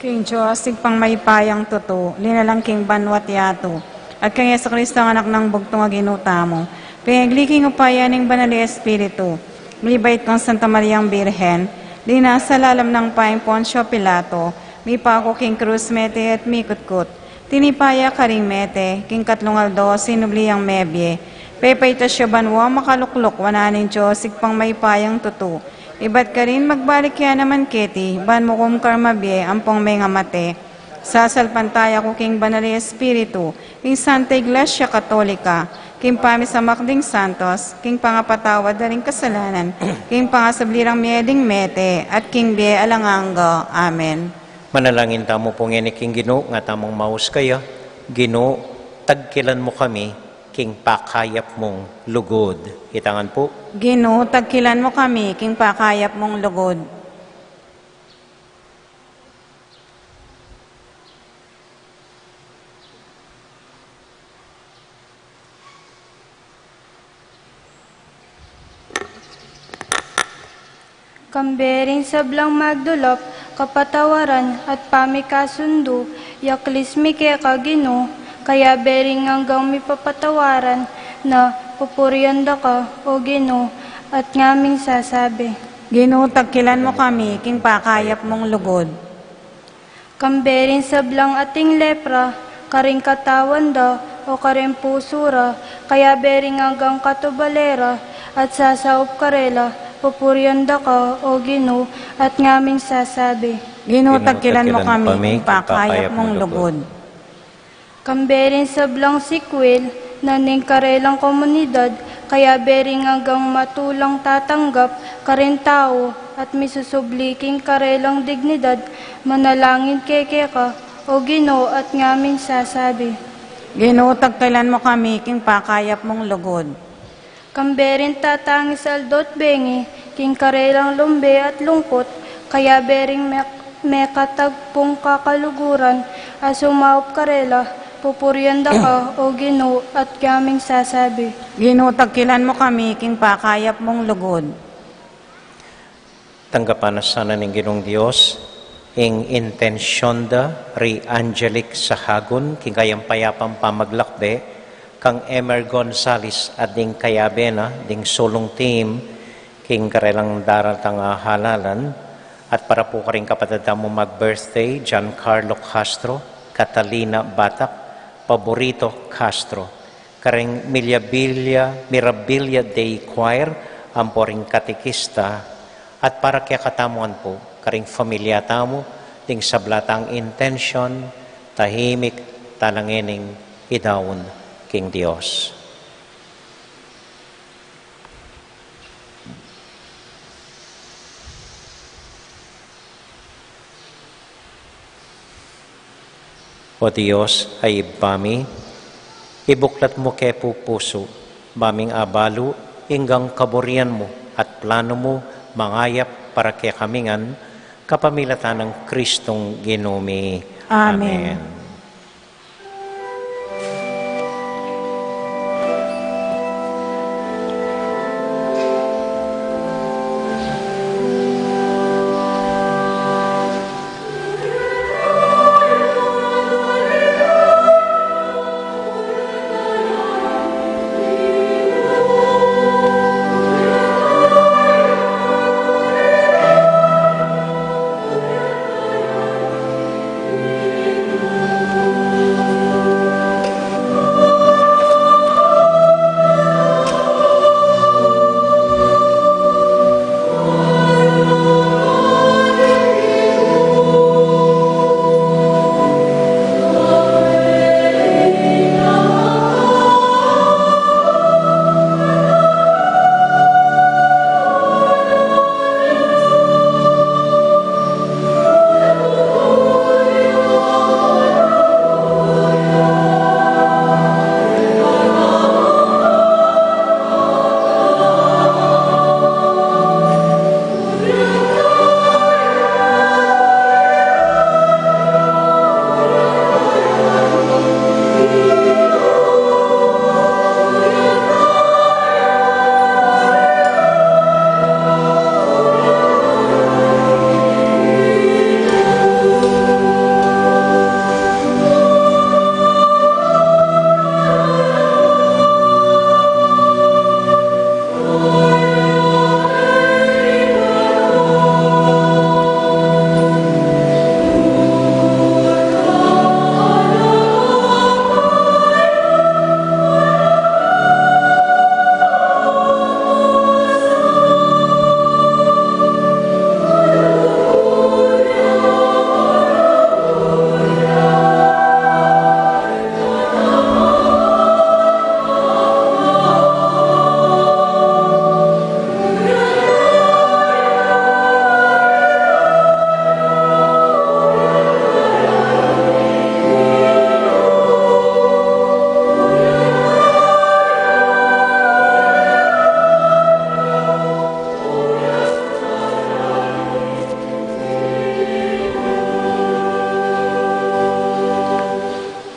King Diyos, sigpang may payang tuto, linalang King Banwat Yato, at King Yesu Cristo ang anak ng bugtong aginuta mo. Pinagliging upayan ng Banal Espiritu, milibait kong Santa Mariang Birhen, lina sa lalam ng paing Poncio Pilato, mi pako King Cruz Mete at mikutkut, tinipaya karing Mete, King Katlungaldo, sinubliyang mebye, pepay tasyo banwa makaluklok, wananin Diyos, sigpang may payang tuto, iba't ka rin magbalik yan naman keti, ban mo kum karmabye, ampong may ngamate. Sasalpantaya ko king Banal Espiritu, king Santa Iglesia Katolika, king pamisamakding Santos, king pangapatawad na rin kasalanan, king pangasablirang mieding mete, at king bie alanganga. Amen.
Manalangin tamo po ngini king Ginoo nga tamang maus kaya. Ginoo, tagkilan mo kami king pakayap mong lugod. Hitangan po.
Ginoo, tagkilan mo kami, king pakayap mong lugod.
Kambering sablang magdulop, kapatawaran at pamikasundo, yaklis mike kagino, kaya bering hanggang mipapatawaran na pupurianda ka o Gino at ngaming sasabi.
Ginoo, tagkilan mo kami, king pakayap mong lugod.
Kambering sablang ating lepra, karing katawan da o karing pusura, kaya bering hanggang katubalera at sasaop karela, pupurianda ka o Gino at ngaming sasabi.
Ginoo, tagkilan mo kami, king pakayap mong lugod.
Kambering sablang sikwil, naning karelang komunidad, kaya bering hanggang matulang tatanggap, karin tao, at misusubliking karelang dignidad, manalangin keke ka, o Ginoo at ngaming sasabi.
Ginoo, tagkilan mo kami, king pakayap mong lugod.
Kamberin tatangis aldot bengi, king karelang lumbe at lungkot, kaya bering mekatagpong kakaluguran, asumaup karela, pupurianda ka, o Ginoo at kaming sasabi.
Ginoo, tagkilan mo kami, king pakayap mong lugod.
Tanggapan na sana ng Ginoong Diyos, ing intensyon da, ri Angelic Sahagun, king kayang payapang pamaglakbe, kang Emer Gonzales at ding kayabena, ding sulong team, king karelang daratang halalan, at para po ka rin kapatid mo mag-birthday, Giancarlo Castro, Catalina Batak, Paborito Castro, karing Mirabilia Day Choir, ang poring katikista, at para kaya katamuan po, karing familia tamo, ding sablatang intensyon, tahimik, talangining, idawon, king Dios. O Diyos ay bami, ibuklat mo kay puso, baming abalo, inggang kaburian mo at plano mo mangayap para kay kamingan, kapamilatan ng Kristong Ginumi.
Amen.
Amen.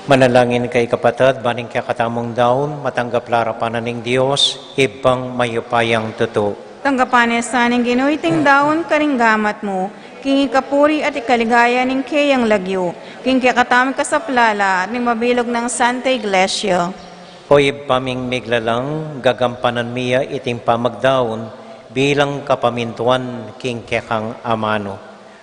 Manalangin kay kapatid, baning kaya katamong daon, matanggap larapanan ng Diyos, ibang mayupayang tuto.
Tanggapanes sa ning ginuiting daon karinggamat mo, king ikapuri at ikaligaya ning kayang lagyo, king kakatami kasaplala at ning mabilog ng Santa Iglesia.
O ibaming miglalang, gagampanan miya iting pamagdaon, bilang kapamintuan king kekang amano.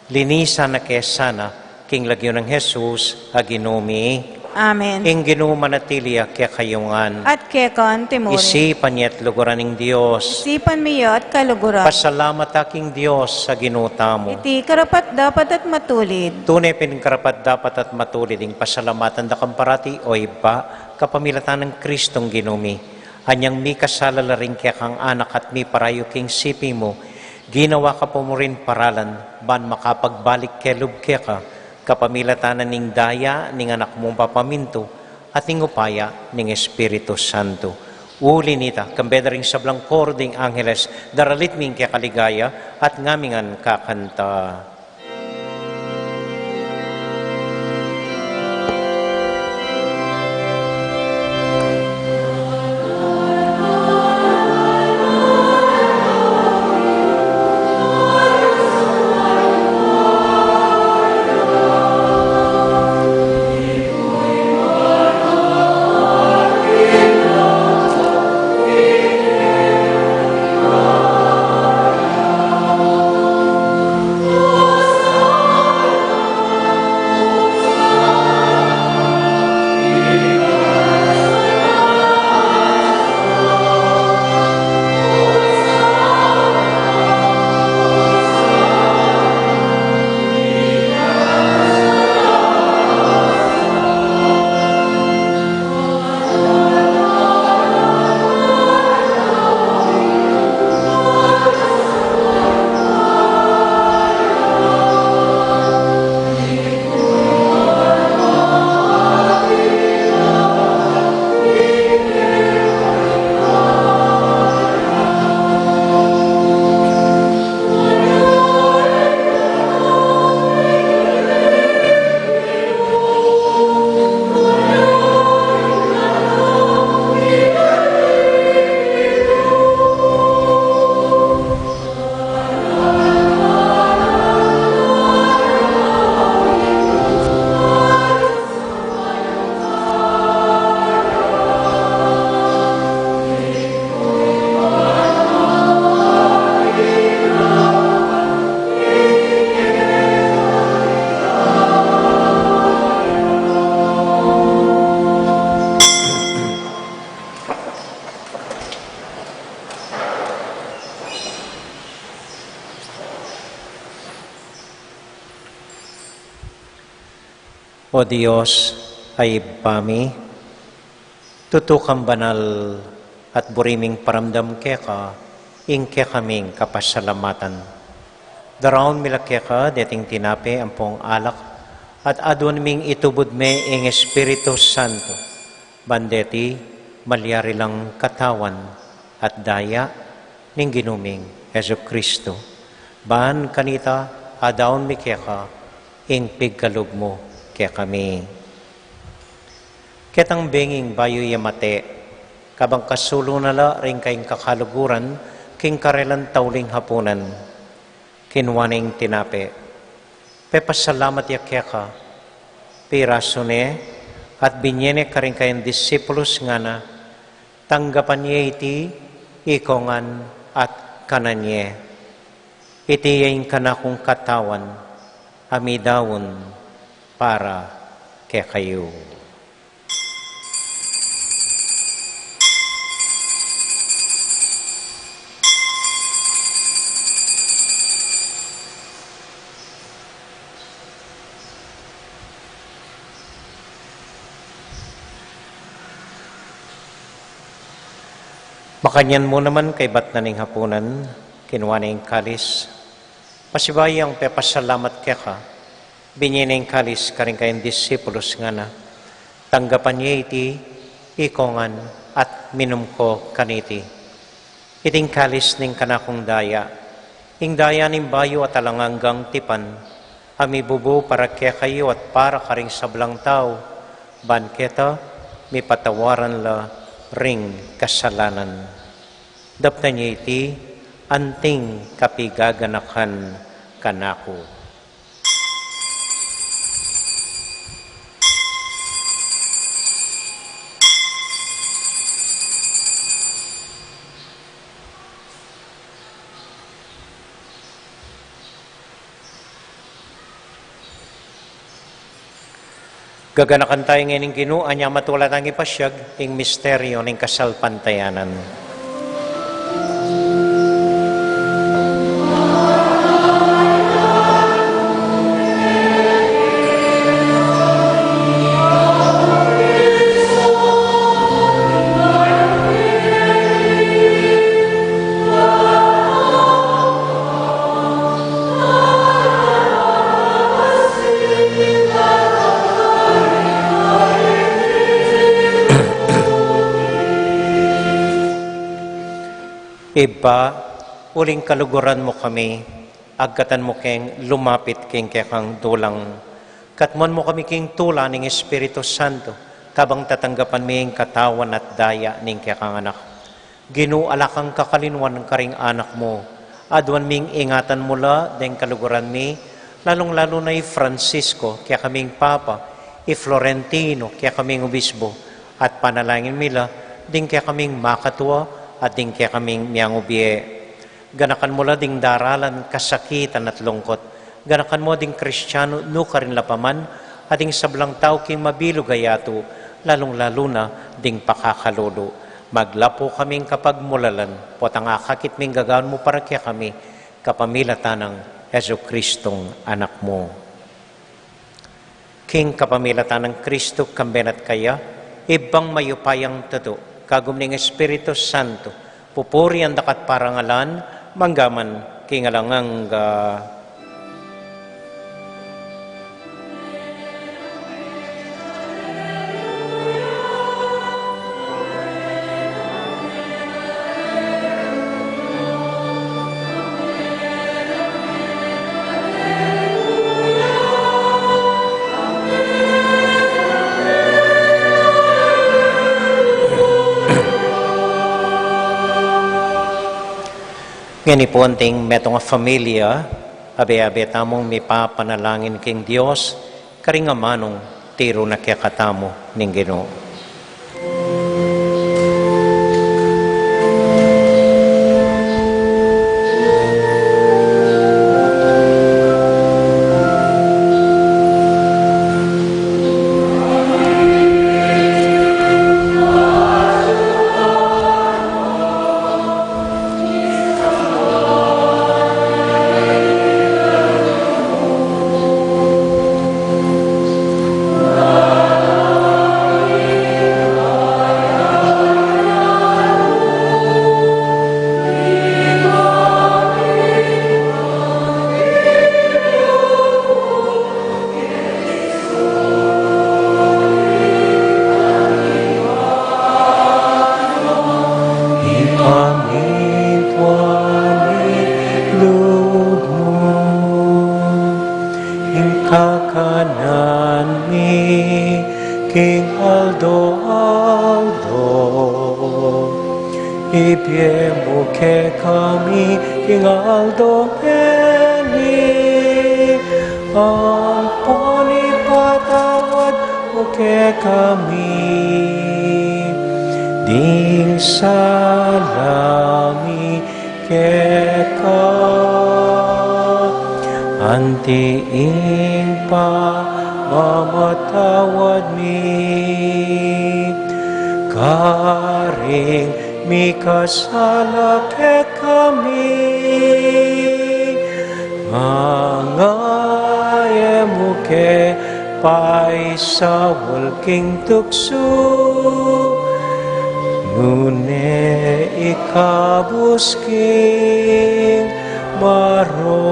Linisan na kesana, king lagyo ng Jesus, aginumi.
Amen.
Ing ginumanatilia kaya kayungan.
At kekon timuri.
Isipan niya't luguran ng Diyos.
Isipan miyo at kaluguran.
Pasalamat aking Diyos sa ginuta mo.
Iti karapat dapat at matulid.
Tunay piningkarapat dapat at matulid ing pasalamatan da kamparati o iba kapamilatan ng Kristong ginumi. Anyang mi kasalala rin kaya kang anak at mi parayo king sipi mo. Ginawa ka po mo rin paralan ban makapagbalik kelub kaya ka. Kapamilatanan ning daya ning anak mong papaminto at ning upaya ning Espiritu Santo. Uli nita, kambedering sablang kording Angeles, daralit ming kaya kaligaya at ngamingan kakanta. O Diyos, ay pami, tutukang banal at buriming paramdam keka, ing kaming kapasalamatan. Daraon mila keka, deting tinape ang pong alak, at adwan ming itubod me ing Espiritu Santo. Bandeti, malyari lang katawan at daya ning ginuming Yesu Kristo. Ban kanita, adaon mi keka, ing pigkalog mo kaya kami. Ketang benging bayo yamate, kabang kasulo nala rin kayong kakaluguran, king karelan tauling hapunan, kinwaning tinape. Pepasalamat ya kaya ka, pirasone, at binyene ka rin kayong disipulos nga na, tanggapan niya iti, ikongan at kananye. Iti yain ka na kong katawan, amidawon, para kay kayo. Makanyan mo naman kay batnaning hapunan, kinwaning kalis, pasibayang pepasalamat kaya ka, binyeneng kalis karing kayong disipulos nga na, tanggapan niya iti, ikongan at minum ko kaniti. Iting kalis ning kanakong daya, ing daya ning bayo at alanganggang tipan, ami bubu para kaya kayo at para karing sablang tao, ban kita, mi patawaran la ring kasalanan. Dapta niya iti, anting kapigaganakan kanako. Gaganakan tayo ngayon ng Ginoo, anya matulad ang ipasyag, ing misteryo ng kasalpantayanan. Iba, uling kaluguran mo kami, agkatan mo keng lumapit keng kekang dulang. Katman mo kami keng tula ng Espiritu Santo, tabang tatanggapan mi katawan at daya ng kekang anak. Ginoo alakang kakalinwan ng karing anak mo, adwan ming ingatan mula deng kaluguran mi, lalong-lalo na Francisco, kaya kaming Papa, Florentino, kaya kaming Obispo, at panalangin mila, ding kaya kaming makatuwa, at ding kaya kaming miyang ubiye. Ganakan mo la ding daralan, kasakitan at lungkot. Ganakan mo ding Kristiyano, no ka rin lapaman, at ding sablang tao king mabilog ayato, lalong-lalo na ding pakakalolo. Maglapo kaming kapag mulalan, potang akakit ming gagawin mo para kaya kami, kapamilatan ng Yesu Kristong anak mo. King kapamilatan ng Kristo, kambenat kaya, ibang mayupayang tato, kagum ning Espiritu Santo, pupuri ang dakat parangalan, manggaman kingalangang Ngani po anting metong familia, abe-abe tamong mi papanalangin king Dios, karingamanong tiro na kaya katamo ning Ginoo. Kakanan mi King Aldo ibye mo ke kami King Aldo Penny ang panipatawad mo ke kami ding salami ke ka antiin pa mamatawad mi karing mi kasala ke kami mangaye mo ke paisa walking tukso ngune ikabusking maro.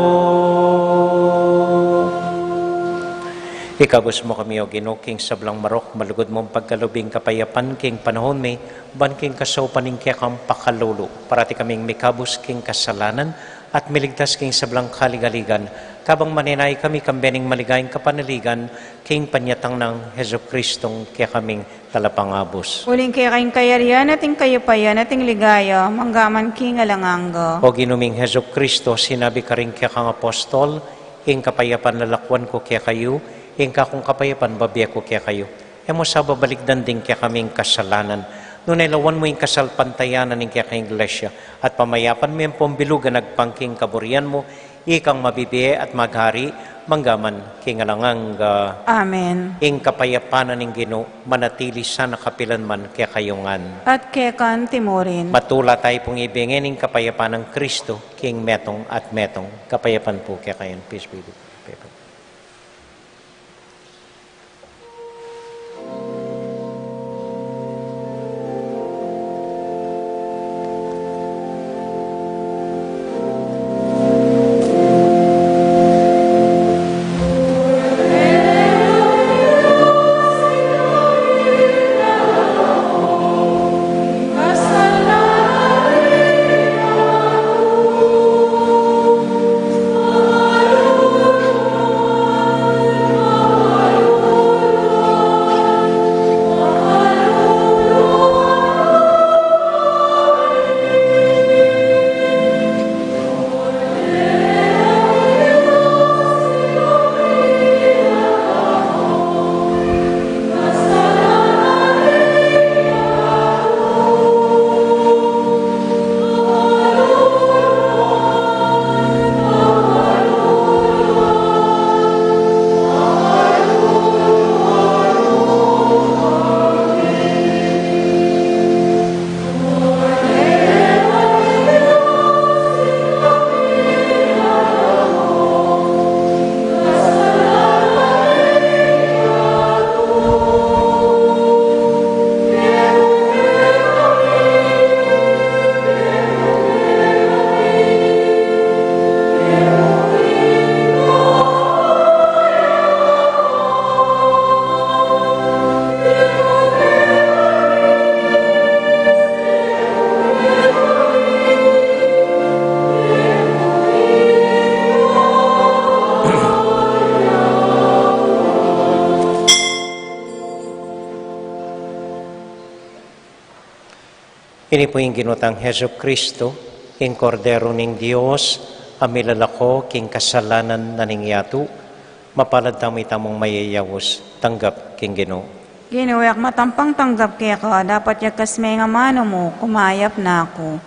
Ikabos mo kami o Ginoo king sablang marok, malugod mong pagkalubing kapayapan king panahon may ban king kasaw paning kaya kang pakalulu. Parati kaming mikabos king kasalanan, at miligtas king sablang kaligaligan, kabang maninay kami kambening maligayang kapanaligan, king panyatang ng Heso Kristong kaya kaming talapangabos.
Uling kaya kayong kayarian ating kayupayan ating ligaya, manggaman king alanganga.
O ginuming Heso Kristo, sinabi ka rin kaya kang apostol, ing kapayapan lalakwan ko kaya kayo, ing kakong kapayapan babiya ko kaya kayo. Emo sa babalikdan din kaya kaming kasalanan. Nunay lawan mo yung kasalpantayanan ng kaya kayong iglesia at pamayapan mo yung pambilugan nagpangking kaburian mo, ikang mabibiye at maghari, manggaman kingalangang
Amen.
ing kapayapanan ng Ginoo manatili sa nakapilan man kaya kayungan.
At kekan timurin.
Matula tayo pong ibingin ng kapayapan ng Kristo, king metong at metong. Kapayapan po kaya kayon. Peace be with you. Ini po yung ginutang Heso Kristo, king kordero ning Dios, amilalako king kasalanan na ningyatu, mapalad tamo'y tamong mayayawos, tanggap king Ginoo.
Ginuyak matampang tanggap kaya ka, dapat yakas may nga mano mo, kumayap na ako.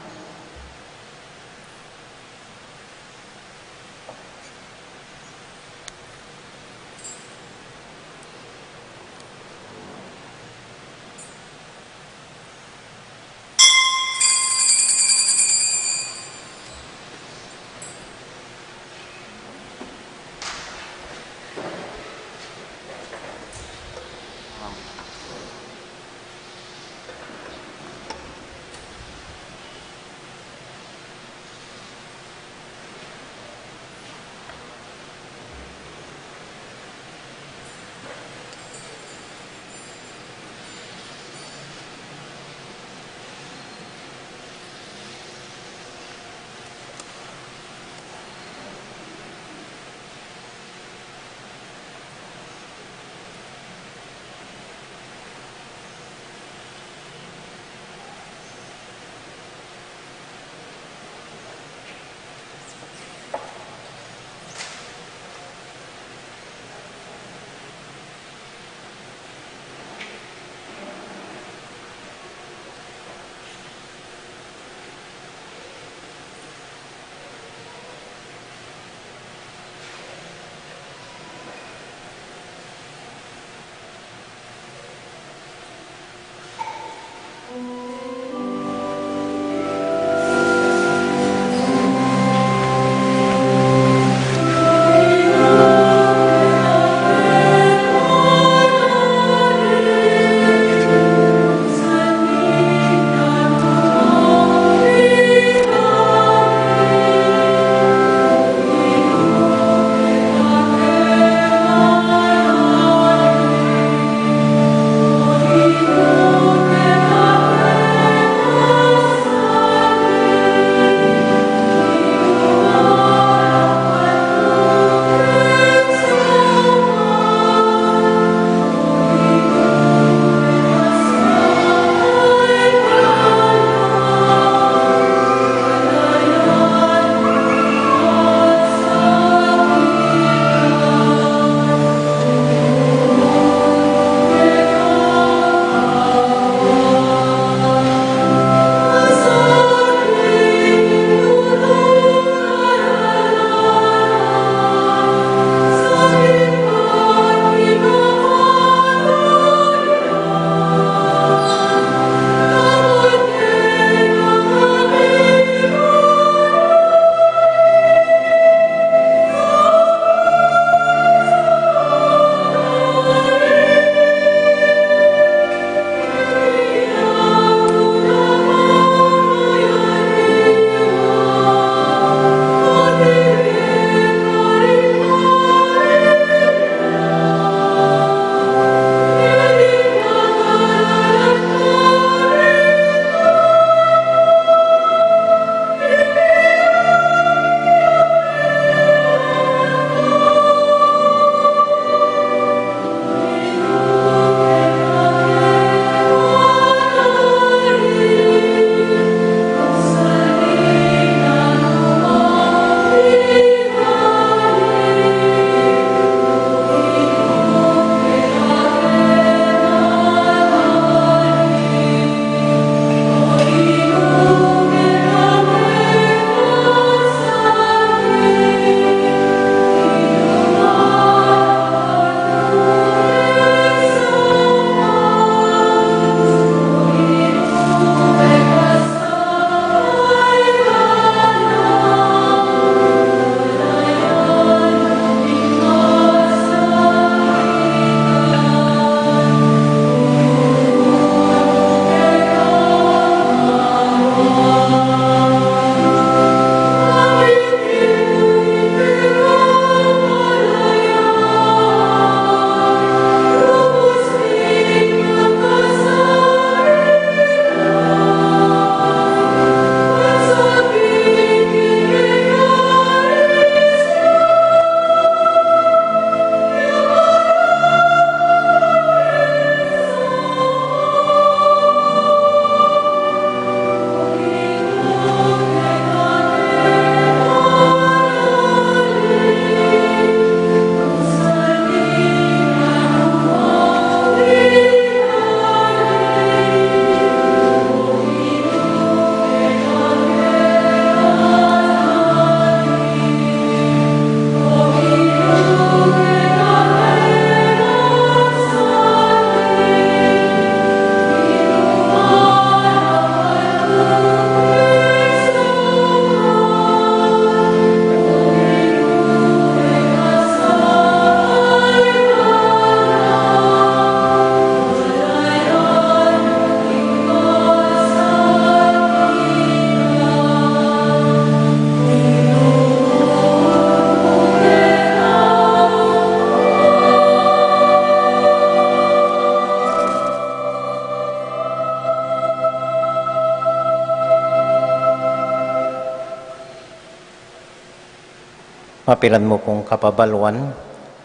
Mapilan mo pong kapabalwan.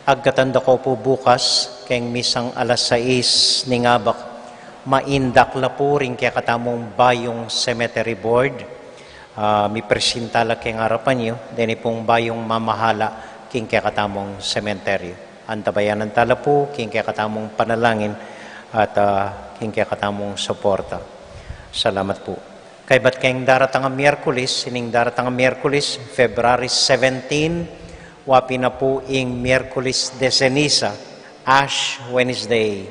Agkatanda ko po bukas, kayong misang alas 6 ni ngabak, maindak la po rin kaya katamong bayong cemetery board. May presintala kayong harapan nyo, dini pong bayong mamahala king kaya katamong cemetery. Antabayanan tala po, king kaya katamong panalangin at king kaya katamong suporta. Salamat po. Kay ba't kayong daratang ang Miyerkules, sining daratang ang Miyerkules, February 17, wapi na po ing Miyerkules de Ceniza, Ash Wednesday.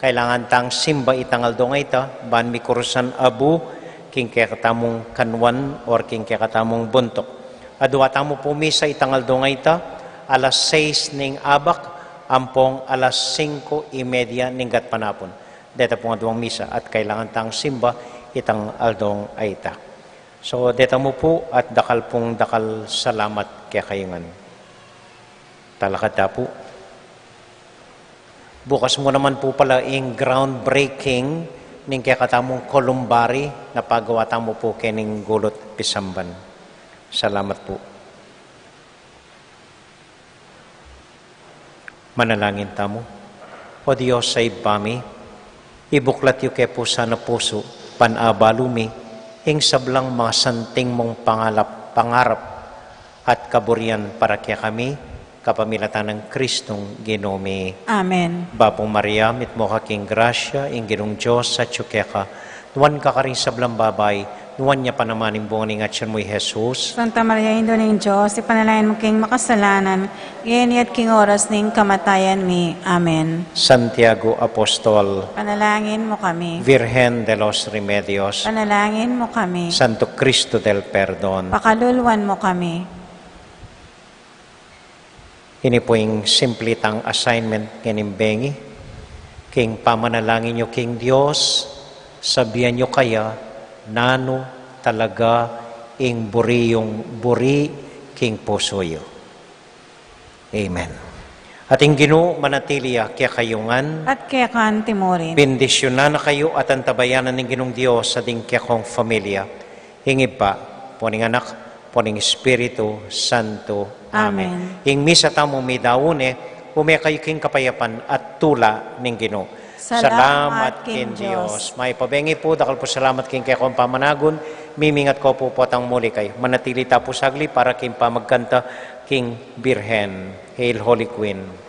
Kailangan tang simba itangal dong ita, ban mi kurusan abu, king kaya katamong kanwan or king kaya katamong buntok. Adwa tamo po misa itangal dong ita, alas 6 ning abak, ampong alas 5:30 ning gat panapon. Deta po nga duwang misa at kailangan tang simba itang aldong aita. So deta mo po at dakal pong dakal salamat kaya kayungan. Talakad po. Bukas mo naman po pala yung groundbreaking ning kaya katamong Columbari na pagawa tamo po kening Gulot Pisamban. Salamat po. Manalangin tamo. O Diyos sa ibami, ibuklat yu kay po sana puso, panabalumi, ing sablang mga santing mong pangarap at kaburian para kaya kami, kapamilatan ng Kristong Ginome.
Amen.
Bapong Maria, mit mo kaking grasya, ing ginong Diyos sa tsukeka, nuwan ka rin sablang babay, nuwan niya pa naman yung bunga ng atsyan mo'y Jesus.
Santa Maria, Indo ng Diyos, ipanalayan mo king makasalanan, ngayon at king oras ning kamatayan mi. Amen.
Santiago Apostol,
Panalangin mo kami.
Virgen de los Remedios,
Panalangin mo kami.
Santo Cristo del Perdon.
Pakaluluan mo kami.
Ini po yung simplitang assignment kinimbengi. King pamanalangin nyo, King Diyos, sabihan nyo kaya, nano talaga ing buri king pusoyo. Amen. At ing Ginoo manatiliya kaya kayungan,
At kaya kan timorin.
bendisyonan na kayo at antabayanan ng Ginong Diyos sa ding kaya kong familia. Hingib pa, poning anak, poning Espiritu Santo. Amen. Ing misa tamo mi daune, umaya kayo king kapayapan at tula ning Ginoo. Salamat kin Diyos. May pabengi po, dakal po salamat kin kaya kong pamanagon, mimingat ko po potang muli kayo. Manatili tapo sagli para kin pamagkanta king Birhen. Hail Holy Queen.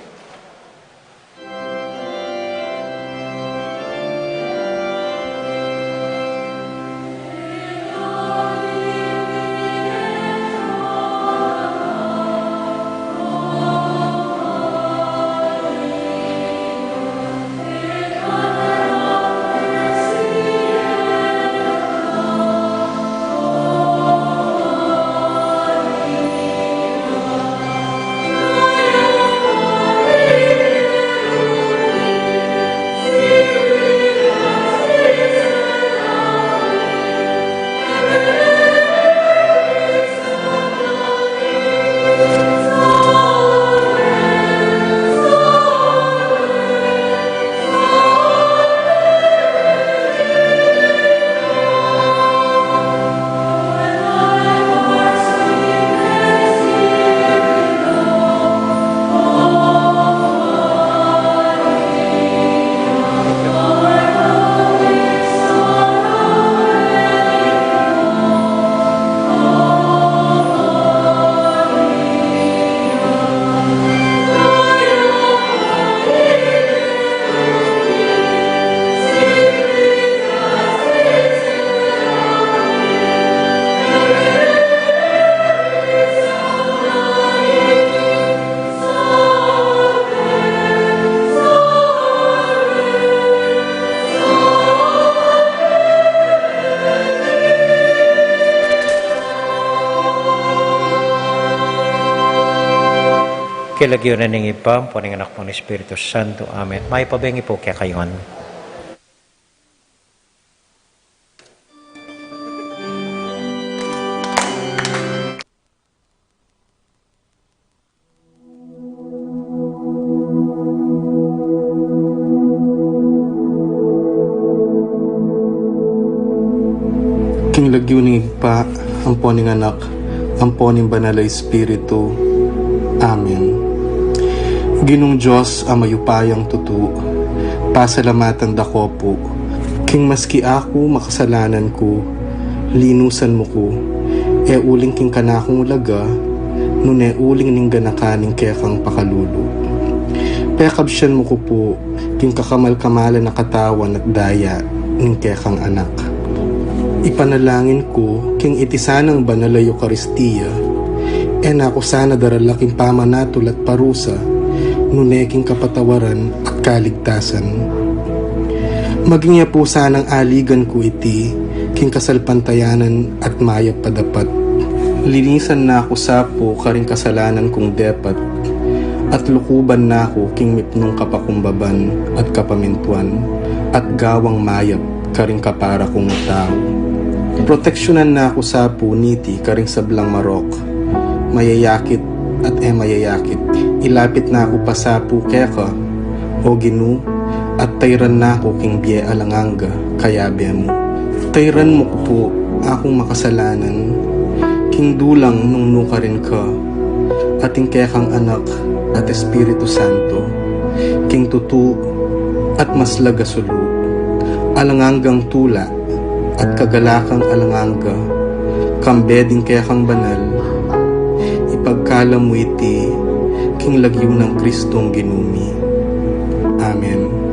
Kilagyo na ning iba, po ning anak po ng Espiritu Santo. Amen. May pabengi po kaya kayuan.
King lagyo ning igpa, ang poning anak, ang poning banal na Espiritu, Amen. Ginong Diyos ang mayupayang tutu, pasalamatan dako po, king maski ako makasalanan ko, linusan mo ko, e uling king kanakong laga, nun e uling ning ganakaning kekang pakalulu. Pekabsyan mo ko po, king kakamal-kamalan na katawan at daya, ning kekang anak. Ipanalangin ko, king itisanang banal ay Eucharistia, e nako sana daralaking pamanatul at parusa, nuneking kapatawaran at kaligtasan. Maging niya po sanang aligan ko iti, king kasalpantayanan at mayap padapat. Linisan na ako sa po karing kasalanan kong depat, at lukuban na ako king mipnong kapakumbaban at kapamintuan, at gawang mayap karing kapara kong tao. Proteksyonan na ako sa po niti karing sablang marok, mayayakit at mayayakit. Ilapit na ako pa sa po keka, o Ginu, at tayran na ako king biye alanganga, kaya mo. Tayran mo ko po akong makasalanan, king dulang nung nuka rin ka, ating kekang anak at Espiritu Santo, king tutu at maslaga sulu, alanganggang tula at kagalakang alanganga, kambeding kekang banal, ipagkala mo iti, king lagyo ng Kristong ginumi. Amen.